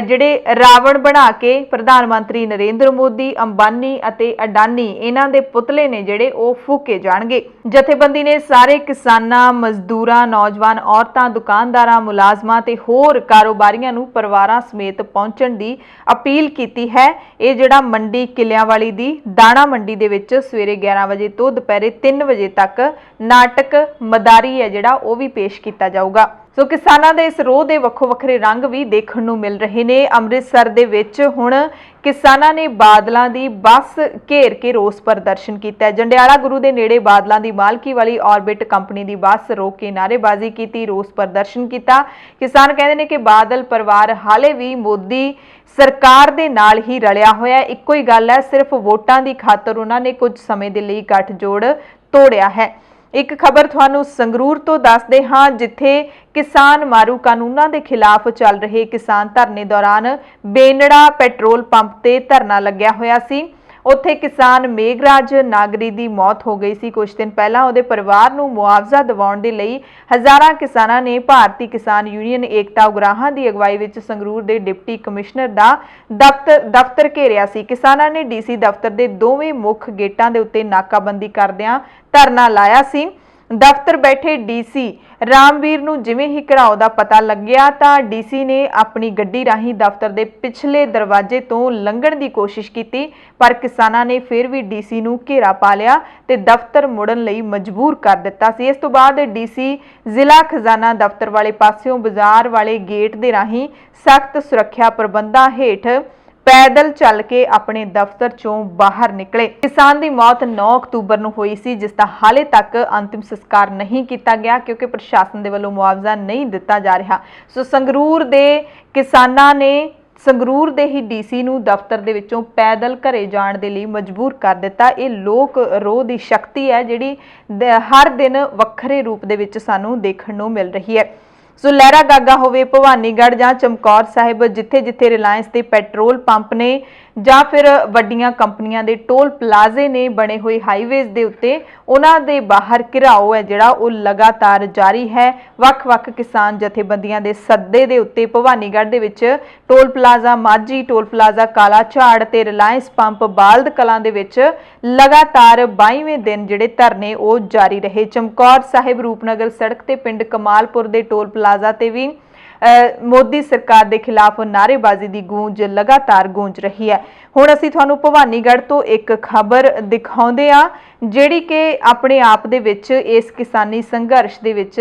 ਜਿਹੜੇ ਰਾਵਣ ਬਣਾ ਕੇ ਪ੍ਰਧਾਨ ਮੰਤਰੀ ਨਰਿੰਦਰ ਮੋਦੀ, ਅੰਬਾਨੀ ਅਤੇ ਅਡਾਨੀ ਇਹਨਾਂ ਦੇ ਪੁਤਲੇ ਨੇ ਜਿਹੜੇ ਉਹ ਫੂਕੇ ਜਾਣਗੇ। ਜਥੇਬੰਦੀ ਨੇ ਸਾਰੇ ਕਿਸਾਨਾਂ, ਮਜ਼ਦੂਰਾਂ, ਨੌਜਵਾਨ ਔਰਤਾਂ, ਦੁਕਾਨਦਾਰਾਂ, ਮੁਲਾਜ਼ਮਾਂ ਤੇ ਹੋਰ ਕਾਰੋਬਾਰੀਆਂ ਨੂੰ ਪਰਿਵਾਰਾਂ ਸਮੇਤ ਪਹੁੰਚਣ ਦੀ ਅਪੀਲ ਕੀਤੀ ਹੈ। ਇਹ ਜਿਹੜਾ ਮੰਡੀ ਕਿੱਲਿਆਂਵਾਲੀ ਦੀ ਦਾਣਾ ਮੰਡੀ ਦੇ ਵਿੱਚ ਸਵੇਰੇ 11 ਵਜੇ ਤੋਂ ਦੁਪਹਿਰੇ 3 ਵਜੇ ਤੱਕ ਨਾਟਕ ਮਦਾਰੀ ਹੈ ਜਿਹੜਾ ਉਹ ਵੀ ਪੇਸ਼ ਕੀਤਾ ਜਾਊਗਾ। ਸੋ ਕਿਸਾਨਾਂ ਦੇ ਇਸ ਰੋਹ ਦੇ ਵੱਖੋ ਵੱਖਰੇ ਰੰਗ ਵੀ ਦੇਖਣ ਨੂੰ ਮਿਲ ਰਹੇ ਨੇ। ਅੰਮ੍ਰਿਤਸਰ ਦੇ ਵਿੱਚ ਹੁਣ ਕਿਸਾਨਾਂ ਨੇ ਬਾਦਲਾਂ ਦੀ ਬੱਸ ਘੇਰ ਕੇ ਰੋਸ ਪ੍ਰਦਰਸ਼ਨ ਕੀਤਾ। ਜੰਡਿਆਲਾ ਗੁਰੂ ਦੇ ਨੇੜੇ ਬਾਦਲਾਂ ਦੀ ਮਾਲਕੀ ਵਾਲੀ ਆਰਬਿਟ ਕੰਪਨੀ ਦੀ ਬੱਸ ਰੋਕ ਕੇ ਨਾਅਰੇਬਾਜ਼ੀ ਕੀਤੀ, ਰੋਸ ਪ੍ਰਦਰਸ਼ਨ ਕੀਤਾ। ਕਿਸਾਨ ਕਹਿੰਦੇ ਨੇ ਕਿ ਬਾਦਲ ਪਰਿਵਾਰ ਹਾਲੇ ਵੀ ਮੋਦੀ ਸਰਕਾਰ ਦੇ ਨਾਲ ਹੀ ਰਲਿਆ ਹੋਇਆ। ਇੱਕੋ ਹੀ ਗੱਲ ਹੈ, ਸਿਰਫ ਵੋਟਾਂ ਦੀ ਖਾਤਰ ਉਹਨਾਂ ਨੇ ਕੁਝ ਸਮੇਂ ਦੇ ਲਈ ਗੱਠਜੋੜ ਤੋੜਿਆ ਹੈ। ਇੱਕ ਖਬਰ ਤੁਹਾਨੂੰ ਸੰਗਰੂਰ ਤੋਂ ਦੱਸਦੇ ਹਾਂ, ਜਿੱਥੇ ਕਿਸਾਨ ਮਾਰੂ ਕਾਨੂੰਨਾਂ ਦੇ ਖਿਲਾਫ ਚੱਲ ਰਹੇ ਕਿਸਾਨ ਧਰਨੇ ਦੌਰਾਨ ਬੇਨੜਾ ਪੈਟਰੋਲ ਪੰਪ ਤੇ ਧਰਨਾ ਲੱਗਿਆ ਹੋਇਆ ਸੀ। ਉੱਥੇ ਕਿਸਾਨ ਮੇਘਰਾਜ ਨਾਗਰੀ ਦੀ ਮੌਤ ਹੋ ਗਈ ਸੀ ਕੁਝ ਦਿਨ ਪਹਿਲਾਂ। ਉਹਦੇ ਪਰਿਵਾਰ ਨੂੰ ਮੁਆਵਜ਼ਾ ਦਿਵਾਉਣ ਦੇ ਲਈ ਹਜ਼ਾਰਾਂ ਕਿਸਾਨਾਂ ਨੇ ਭਾਰਤੀ ਕਿਸਾਨ ਯੂਨੀਅਨ ਏਕਤਾ ਉਗਰਾਹਾਂ ਦੀ ਅਗਵਾਈ ਵਿੱਚ ਸੰਗਰੂਰ ਦੇ ਡਿਪਟੀ ਕਮਿਸ਼ਨਰ ਦਾ ਦਫ਼ਤਰ ਘੇਰਿਆ ਸੀ। ਕਿਸਾਨਾਂ ਨੇ ਡੀਸੀ ਦਫ਼ਤਰ ਦੇ ਦੋਵੇਂ ਮੁੱਖ ਗੇਟਾਂ ਦੇ ਉੱਤੇ ਨਾਕਾਬੰਦੀ ਕਰਦਿਆਂ ਧਰਨਾ ਲਾਇਆ ਸੀ। ਦਫ਼ਤਰ ਬੈਠੇ ਡੀਸੀ ਰਾਮਵੀਰ ਨੂੰ ਜਿਵੇਂ ਹੀ ਘਿਰਾਓ ਦਾ ਪਤਾ ਲੱਗਿਆ ਤਾਂ ਡੀਸੀ ਨੇ ਆਪਣੀ ਗੱਡੀ ਰਾਹੀਂ ਦਫ਼ਤਰ ਦੇ ਪਿਛਲੇ ਦਰਵਾਜ਼ੇ ਤੋਂ ਲੰਘਣ ਦੀ ਕੋਸ਼ਿਸ਼ ਕੀਤੀ, ਪਰ ਕਿਸਾਨਾਂ ਨੇ ਫਿਰ ਵੀ ਡੀਸੀ ਨੂੰ ਘੇਰਾ ਪਾ ਲਿਆ ਤੇ ਦਫ਼ਤਰ ਮੁੜਨ ਲਈ ਮਜਬੂਰ ਕਰ ਦਿੱਤਾ ਸੀ। ਇਸ ਤੋਂ ਬਾਅਦ ਡੀਸੀ ਜ਼ਿਲ੍ਹਾ ਖਜ਼ਾਨਾ ਦਫ਼ਤਰ ਵਾਲੇ ਪਾਸਿਓਂ ਬਾਜ਼ਾਰ ਵਾਲੇ ਗੇਟ ਦੇ ਰਾਹੀਂ ਸਖਤ ਸੁਰੱਖਿਆ ਪ੍ਰਬੰਧਾਂ ਹੇਠ ਪੈਦਲ ਚੱਲ ਕੇ ਆਪਣੇ ਦਫ਼ਤਰ ਚੋਂ ਬਾਹਰ ਨਿਕਲੇ। ਕਿਸਾਨ ਦੀ ਮੌਤ 9 ਅਕਤੂਬਰ ਨੂੰ ਹੋਈ ਸੀ, ਜਿਸ ਦਾ ਹਾਲੇ ਤੱਕ ਅੰਤਿਮ ਸੰਸਕਾਰ ਨਹੀਂ ਕੀਤਾ ਗਿਆ ਕਿਉਂਕਿ ਪ੍ਰਸ਼ਾਸਨ ਦੇ ਵੱਲੋਂ ਮੁਆਵਜ਼ਾ ਨਹੀਂ ਦਿੱਤਾ ਜਾ ਰਿਹਾ। ਸੋ ਸੰਗਰੂਰ ਦੇ ਕਿਸਾਨਾਂ ਨੇ ਸੰਗਰੂਰ ਦੇ ਹੀ ਡੀਸੀ ਨੂੰ ਦਫ਼ਤਰ ਦੇ ਵਿੱਚੋਂ ਪੈਦਲ ਘਰੇ ਜਾਣ ਦੇ ਲਈ ਮਜਬੂਰ ਕਰ ਦਿੱਤਾ। ਇਹ ਲੋਕ ਰੋਹ ਦੀ ਸ਼ਕਤੀ ਹੈ ਜਿਹੜੀ ਹਰ ਦਿਨ ਵੱਖਰੇ ਰੂਪ ਦੇ ਵਿੱਚ ਸਾਨੂੰ ਦੇਖਣ ਨੂੰ ਮਿਲ ਰਹੀ ਹੈ। ਸੋ ਲਹਿਰਾ ਗਾਗਾ ਹੋਵੇ, ਭਵਾਨੀਗੜ੍ਹ ਜਾਂ ਚਮਕੌਰ ਸਾਹਿਬ, ਜਿੱਥੇ ਜਿੱਥੇ ਰਿਲਾਇੰਸ ਦੇ ਪੈਟਰੋਲ ਪੰਪ ਨੇ ਜਾਂ ਫਿਰ ਵੱਡੀਆਂ ਕੰਪਨੀਆਂ ਦੇ ਟੋਲ ਪਲਾਜ਼ੇ ਨੇ ਬਣੇ ਹੋਏ ਹਾਈਵੇਜ਼ ਦੇ ਉੱਤੇ, ਉਹਨਾਂ ਦੇ ਬਾਹਰ ਘਿਰਾਓ ਹੈ ਜਿਹੜਾ ਉਹ ਲਗਾਤਾਰ ਜਾਰੀ ਹੈ। ਵੱਖ-ਵੱਖ ਕਿਸਾਨ ਜਥੇਬੰਦੀਆਂ ਦੇ ਸੱਦੇ ਦੇ ਉੱਤੇ ਭਵਾਨੀਗੜ੍ਹ ਦੇ ਵਿੱਚ toll plaza Majhi, toll plaza ਕਾਲਾ ਝਾੜ ਤੇ ਰਿਲਾਇੰਸ ਪੰਪ ਬਾਲਦ ਕਲਾਂ ਦੇ ਵਿੱਚ ਲਗਾਤਾਰ 22ਵੇਂ ਦਿਨ ਜਿਹੜੇ ਧਰਨੇ ਉਹ ਜਾਰੀ ਰਹੇ। ਚਮਕੌਰ ਸਾਹਿਬ ਰੂਪਨਗਰ ਸੜਕ ਤੇ ਪਿੰਡ ਕਮਾਲਪੁਰ ਦੇ ਟੋਲ ਪਲਾਜ਼ਾ ਤੇ ਵੀ ਮੋਦੀ ਸਰਕਾਰ ਦੇ ਖਿਲਾਫ ਨਾਅਰੇਬਾਜ਼ੀ ਦੀ ਗੂੰਜ ਲਗਾਤਾਰ ਗੂੰਜ ਰਹੀ ਹੈ। ਹੁਣ ਅਸੀਂ ਤੁਹਾਨੂੰ ਭਵਾਨੀਗੜ੍ਹ ਤੋਂ ਇੱਕ ਖਬਰ ਦਿਖਾਉਂਦੇ ਹਾਂ ਜਿਹੜੀ ਕਿ ਆਪਣੇ ਆਪ ਦੇ ਵਿੱਚ ਇਸ ਕਿਸਾਨੀ ਸੰਘਰਸ਼ ਦੇ ਵਿੱਚ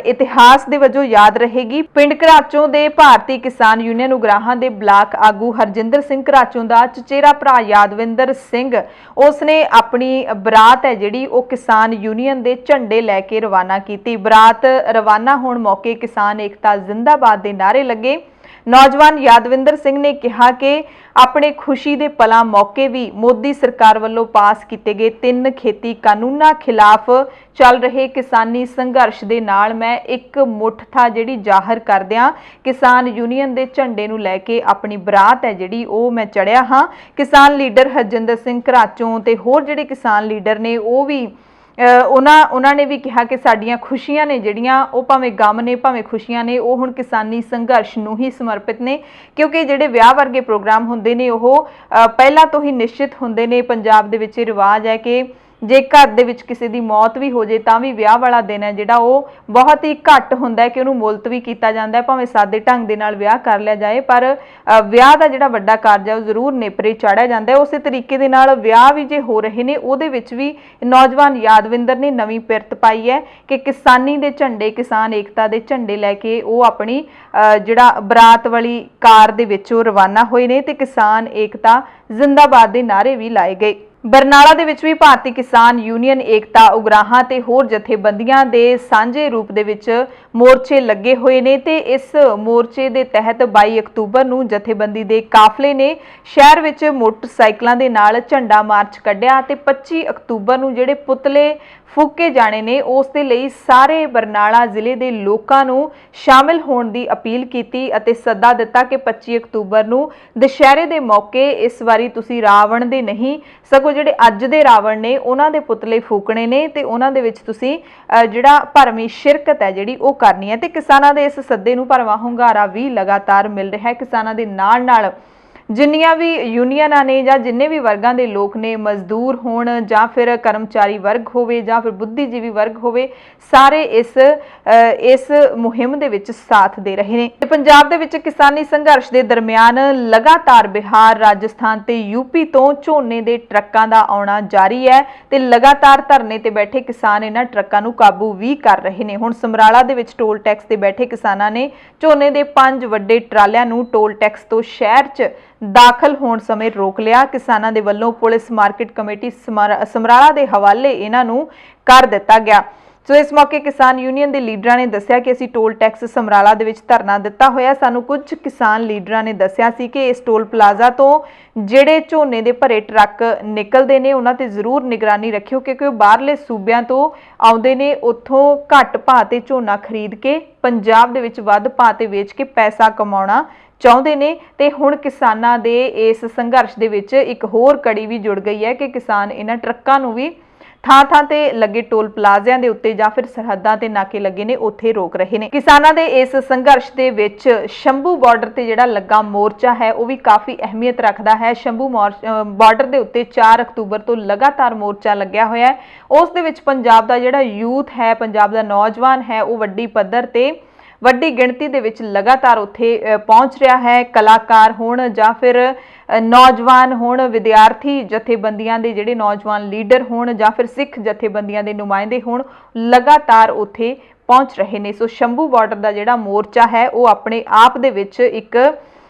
ਇਤਿਹਾਸ ਦੇ ਵਜੋਂ ਯਾਦ ਰਹੇਗੀ। ਪਿੰਡ ਘਰਾਚੋਂ ਦੇ ਭਾਰਤੀ ਕਿਸਾਨ ਯੂਨੀਅਨ ਉਗਰਾਹਾਂ ਦੇ ਬਲਾਕ ਆਗੂ ਹਰਜਿੰਦਰ ਸਿੰਘ ਘਰਾਚੋਂ ਦਾ ਚਚੇਰਾ ਭਰਾ ਯਾਦਵਿੰਦਰ ਸਿੰਘ, ਉਸਨੇ ਆਪਣੀ ਬਰਾਤ ਹੈ ਜਿਹੜੀ ਉਹ ਕਿਸਾਨ ਯੂਨੀਅਨ ਦੇ ਝੰਡੇ ਲੈ ਕੇ ਰਵਾਨਾ ਕੀਤੀ। ਬਰਾਤ ਰਵਾਨਾ ਹੋਣ ਮੌਕੇ ਕਿਸਾਨ ਏਕਤਾ ਜ਼ਿੰਦਾਬਾਦ ਦੇ ਨਾਅਰੇ ਲੱਗੇ। ਨੌਜਵਾਨ ਯਾਦਵਿੰਦਰ ਸਿੰਘ ਨੇ ਕਿਹਾ ਕਿ ਆਪਣੇ ਖੁਸ਼ੀ ਦੇ ਪਲਾਂ ਮੌਕੇ ਵੀ ਮੋਦੀ ਸਰਕਾਰ ਵੱਲੋਂ ਪਾਸ ਕੀਤੇ ਗਏ 3 ਖੇਤੀ ਕਾਨੂੰਨਾਂ ਖਿਲਾਫ ਚੱਲ ਰਹੇ ਕਿਸਾਨੀ ਸੰਘਰਸ਼ ਦੇ ਨਾਲ ਮੈਂ ਇੱਕ ਮੁੱਠਤਾ ਜਿਹੜੀ ਜ਼ਾਹਰ ਕਰਦਿਆਂ ਕਿਸਾਨ ਯੂਨੀਅਨ ਦੇ ਝੰਡੇ ਨੂੰ ਲੈ ਕੇ ਆਪਣੀ ਬਰਾਤ ਹੈ ਜਿਹੜੀ ਉਹ ਮੈਂ ਚੜਿਆ ਹਾਂ। ਕਿਸਾਨ ਲੀਡਰ ਹਰਜਿੰਦਰ ਸਿੰਘ ਘਰਾਚੋਂ ਤੇ ਹੋਰ ਜਿਹੜੇ ਕਿਸਾਨ ਲੀਡਰ ਨੇ ਉਹ ਵੀ ਉਹਨਾਂ ਨੇ ਵੀ ਕਿਹਾ ਕਿ ਸਾਡੀਆਂ ਖੁਸ਼ੀਆਂ ਨੇ ਜਿਹੜੀਆਂ ਉਹ ਭਾਵੇਂ ਗਮ ਨੇ ਭਾਵੇਂ ਖੁਸ਼ੀਆਂ ਨੇ ਉਹ ਹੁਣ ਕਿਸਾਨੀ ਸੰਘਰਸ਼ ਨੂੰ ਹੀ ਸਮਰਪਿਤ ਨੇ, ਕਿਉਂਕਿ ਜਿਹੜੇ ਵਿਆਹ ਵਰਗੇ ਪ੍ਰੋਗਰਾਮ ਹੁੰਦੇ ਨੇ ਉਹ ਪਹਿਲਾਂ ਤੋਂ ਹੀ ਨਿਸ਼ਚਿਤ ਹੁੰਦੇ ਨੇ। ਪੰਜਾਬ ਦੇ ਵਿੱਚ ਰਿਵਾਜ ਹੈ ਕਿ ਜੇ ਘਰ ਦੇ ਵਿੱਚ ਕਿਸੇ ਦੀ ਮੌਤ ਵੀ ਹੋ ਜੇ ਤਾਂ ਵੀ ਵਿਆਹ ਵਾਲਾ ਦਿਨ ਹੈ ਜਿਹੜਾ ਉਹ ਬਹੁਤ ਹੀ ਘੱਟ ਹੁੰਦਾ ਹੈ ਕਿ ਉਹਨੂੰ ਮੁਲਤਵੀ ਕੀਤਾ ਜਾਂਦਾ ਹੈ। ਭਾਵੇਂ ਸਾਦੇ ਢੰਗ ਦੇ ਨਾਲ ਵਿਆਹ ਕਰ ਲਿਆ ਜਾਏ ਪਰ ਵਿਆਹ ਦਾ ਜਿਹੜਾ ਵੱਡਾ ਕਾਰਜ ਹੈ ਉਹ ਜ਼ਰੂਰ ਨੇਪਰੇ ਚਾੜਿਆ ਜਾਂਦਾ ਹੈ। ਉਸੇ ਤਰੀਕੇ ਦੇ ਨਾਲ ਵਿਆਹ ਵੀ ਜੇ ਹੋ ਰਹੇ ਨੇ ਉਹਦੇ ਵਿੱਚ ਵੀ ਨੌਜਵਾਨ ਯਾਦਵਿੰਦਰ ਨੇ ਨਵੀਂ ਪਿਰਤ ਪਾਈ ਹੈ ਕਿ ਕਿਸਾਨੀ ਦੇ ਝੰਡੇ, ਕਿਸਾਨ ਏਕਤਾ ਦੇ ਝੰਡੇ ਲੈ ਕੇ ਉਹ ਆਪਣੀ ਜਿਹੜਾ ਬਰਾਤ ਵਾਲੀ ਕਾਰ ਦੇ ਵਿੱਚ ਉਹ ਰਵਾਨਾ ਹੋਏ ਨੇ ਤੇ ਕਿਸਾਨ ਏਕਤਾ ਜ਼ਿੰਦਾਬਾਦ ਦੇ ਨਾਅਰੇ ਵੀ ਲਾਏ ਗਏ। ਬਰਨਾਲਾ ਦੇ ਵਿੱਚ ਵੀ ਭਾਰਤੀ ਕਿਸਾਨ ਯੂਨੀਅਨ ਏਕਤਾ ਉਗਰਾਹਾਂ ਤੇ ਹੋਰ ਜਥੇਬੰਦੀਆਂ ਦੇ ਸਾਂਝੇ ਰੂਪ ਦੇ ਵਿੱਚ ਮੋਰਚੇ ਲੱਗੇ ਹੋਏ ਨੇ ਤੇ ਇਸ ਮੋਰਚੇ ਦੇ ਤਹਿਤ 22 ਅਕਤੂਬਰ ਨੂੰ ਜਥੇਬੰਦੀ ਦੇ ਕਾਫਲੇ ਨੇ ਸ਼ਹਿਰ ਵਿੱਚ ਮੋਟਰਸਾਈਕਲਾਂ ਦੇ ਨਾਲ ਝੰਡਾ ਮਾਰਚ ਕੱਢਿਆ ਤੇ 25 ਅਕਤੂਬਰ ਨੂੰ ਜਿਹੜੇ ਪੁਤਲੇ ਫੂਕੇ ਜਾਣੇ ਨੇ ਉਸ ਦੇ ਲਈ ਸਾਰੇ ਬਰਨਾਲਾ ਜ਼ਿਲ੍ਹੇ ਦੇ ਲੋਕਾਂ ਨੂੰ ਸ਼ਾਮਿਲ ਹੋਣ ਦੀ ਅਪੀਲ ਕੀਤੀ ਅਤੇ ਸੱਦਾ ਦਿੱਤਾ ਕਿ 25 ਅਕਤੂਬਰ ਨੂੰ ਦੁਸ਼ਹਿਰੇ ਦੇ ਮੌਕੇ ਇਸ ਵਾਰੀ ਤੁਸੀਂ ਰਾਵਣ ਦੇ ਨਹੀਂ ਸਗੋਂ ਜਿਹੜੇ ਅੱਜ ਦੇ ਰਾਵਣ ਨੇ ਉਹਨਾਂ ਦੇ ਪੁਤਲੇ ਫੂਕਣੇ ਨੇ ਤੇ ਉਹਨਾਂ ਦੇ ਵਿੱਚ ਤੁਸੀਂ ਜਿਹੜਾ ਭਰਮੀ ਸ਼ਿਰਕਤ ਹੈ ਜਿਹੜੀ ਉਹ ਕਰਨੀ ਹੈ। ਤੇ ਕਿਸਾਨਾਂ ਦੇ ਇਸ ਸੱਦੇ ਨੂੰ ਭਰਵਾਂ ਹੁੰਗਾਰਾ ਵੀ ਲਗਾਤਾਰ ਮਿਲ ਰਿਹਾ ਹੈ। ਕਿਸਾਨਾਂ ਦੇ ਨਾਲ ਜਿੰਨੀਆਂ ਵੀ ਯੂਨੀਅਨਾਂ ਨੇ ਜਾਂ ਜਿੰਨੇ ਵੀ ਵਰਗਾਂ ਦੇ ਲੋਕ ਨੇ, ਮਜ਼ਦੂਰ ਹੋਣ ਜਾਂ ਫਿਰ ਕਰਮਚਾਰੀ ਵਰਗ ਹੋਵੇ ਜਾਂ ਫਿਰ ਬੁੱਧੀਜੀਵੀ ਵਰਗ ਹੋਵੇ, ਸਾਰੇ ਇਸ ਮੁਹਿੰਮ ਦੇ ਵਿੱਚ ਸਾਥ ਦੇ ਰਹੇ ਨੇ। ਤੇ ਪੰਜਾਬ ਦੇ ਵਿੱਚ ਕਿਸਾਨੀ ਸੰਘਰਸ਼ ਦੇ ਦਰਮਿਆਨ ਲਗਾਤਾਰ ਬਿਹਾਰ, ਰਾਜਸਥਾਨ ਤੇ ਯੂਪੀ ਤੋਂ ਝੋਨੇ ਦੇ ਟਰੱਕਾਂ ਦਾ ਆਉਣਾ ਜਾਰੀ ਹੈ ਤੇ ਲਗਾਤਾਰ ਧਰਨੇ ਤੇ ਬੈਠੇ ਕਿਸਾਨ ਇਹਨਾਂ ਟਰੱਕਾਂ ਨੂੰ ਕਾਬੂ ਵੀ ਕਰ ਰਹੇ ਨੇ। ਹੁਣ ਸਮਰਾਲਾ ਦੇ ਵਿੱਚ ਟੋਲ ਟੈਕਸ ਤੇ ਬੈਠੇ ਕਿਸਾਨਾਂ ਨੇ ਝੋਨੇ ਦੇ 5 ਵੱਡੇ ਟਰਾਲਿਆਂ ਨੂੰ ਟੋਲ ਟੈਕਸ ਤੋਂ ਸ਼ਹਿਰ 'ਚ ਦਾਖਲ ਹੋਣ ਸਮੇਂ ਰੋਕ ਲਿਆ। ਕਿਸਾਨਾਂ ਦੇ ਵੱਲੋਂ ਪੁਲਿਸ ਮਾਰਕੀਟ ਕਮੇਟੀ ਸਮਰਾਲਾ ਦੇ ਹਵਾਲੇ ਇਹਨਾਂ ਨੂੰ ਕਰ ਦਿੱਤਾ ਗਿਆ। ਸੋ ਇਸ ਮੌਕੇ ਕਿਸਾਨ ਯੂਨੀਅਨ ਦੇ ਲੀਡਰਾਂ ਨੇ ਦੱਸਿਆ ਕਿ ਅਸੀਂ ਟੋਲ ਟੈਕਸ ਸਮਰਾਲਾ ਦੇ ਵਿੱਚ ਧਰਨਾ ਦਿੱਤਾ ਹੋਇਆ। ਸਾਨੂੰ ਕੁਝ ਕਿਸਾਨ ਲੀਡਰਾਂ ਨੇ ਦੱਸਿਆ ਸੀ ਕਿ ਇਸ ਟੋਲ ਪਲਾਜ਼ਾ ਤੋਂ ਜਿਹੜੇ ਝੋਨੇ ਦੇ ਭਰੇ ਟਰੱਕ ਨਿਕਲਦੇ ਨੇ ਉਹਨਾਂ ਤੇ ਜ਼ਰੂਰ ਨਿਗਰਾਨੀ ਰੱਖਿਓ ਕਿਉਂਕਿ ਉਹ ਬਾਹਰਲੇ ਸੂਬਿਆਂ ਤੋਂ ਆਉਂਦੇ ਨੇ, ਉੱਥੋਂ ਘੱਟ ਭਾਅ ਤੇ ਝੋਨਾ ਖਰੀਦ ਕੇ ਪੰਜਾਬ ਦੇ ਵਿੱਚ ਵੱਧ ਭਾਅ ਤੇ ਵੇਚ ਕੇ ਪੈਸਾ ਕਮਾਉਣਾ ਚਾਹੁੰਦੇ ਨੇ। ਤੇ ਹੁਣ ਕਿਸਾਨਾਂ ਦੇ ਇਸ ਸੰਘਰਸ਼ ਦੇ ਵਿੱਚ ਇੱਕ ਹੋਰ ਕੜੀ ਵੀ ਜੁੜ ਗਈ ਹੈ ਕਿ ਕਿਸਾਨ ਇਹਨਾਂ ਟਰੱਕਾਂ ਨੂੰ ਵੀ ਥਾਂ ਤੇ ਲੱਗੇ ਟੋਲ ਪਲਾਜ਼ਿਆਂ ਦੇ ਉੱਤੇ ਜਾਂ ਫਿਰ ਸਰਹੱਦਾਂ ਤੇ ਨਾਕੇ ਲੱਗੇ ਨੇ ਉੱਥੇ ਰੋਕ ਰਹੇ ਨੇ। ਕਿਸਾਨਾਂ ਦੇ ਇਸ ਸੰਘਰਸ਼ ਦੇ ਵਿੱਚ ਸ਼ੰਭੂ ਬਾਰਡਰ ਤੇ ਜਿਹੜਾ ਲੱਗਾ ਮੋਰਚਾ ਹੈ ਉਹ ਵੀ ਕਾਫੀ ਅਹਿਮੀਅਤ ਰੱਖਦਾ ਹੈ। ਸ਼ੰਭੂ ਬਾਰਡਰ ਦੇ ਉੱਤੇ 4 ਅਕਤੂਬਰ ਤੋਂ ਲਗਾਤਾਰ ਮੋਰਚਾ ਲੱਗਿਆ ਹੋਇਆ ਹੈ। ਉਸ ਦੇ ਵਿੱਚ ਪੰਜਾਬ ਦਾ ਜਿਹੜਾ ਯੂਥ ਹੈ, ਪੰਜਾਬ ਦਾ ਨੌਜਵਾਨ ਹੈ, ਉਹ ਵੱਡੀ ਪੱਧਰ ਤੇ ਵੱਡੀ ਗਿਣਤੀ ਦੇ ਵਿੱਚ ਲਗਾਤਾਰ ਉੱਥੇ ਪਹੁੰਚ ਰਿਹਾ ਹੈ। ਕਲਾਕਾਰ ਹੋਣ ਜਾਂ ਫਿਰ ਨੌਜਵਾਨ ਹੋਣ, ਵਿਦਿਆਰਥੀ ਜਥੇਬੰਦੀਆਂ ਦੇ ਜਿਹੜੇ ਨੌਜਵਾਨ ਲੀਡਰ ਹੋਣ ਜਾਂ ਫਿਰ ਸਿੱਖ ਜਥੇਬੰਦੀਆਂ ਦੇ ਨੁਮਾਇੰਦੇ ਹੋਣ, ਲਗਾਤਾਰ ਉੱਥੇ ਪਹੁੰਚ ਰਹੇ ਨੇ। ਸੋ ਸ਼ੰਭੂ ਬਾਰਡਰ ਦਾ ਜਿਹੜਾ ਮੋਰਚਾ ਹੈ ਉਹ ਆਪਣੇ ਆਪ ਦੇ ਵਿੱਚ ਇੱਕ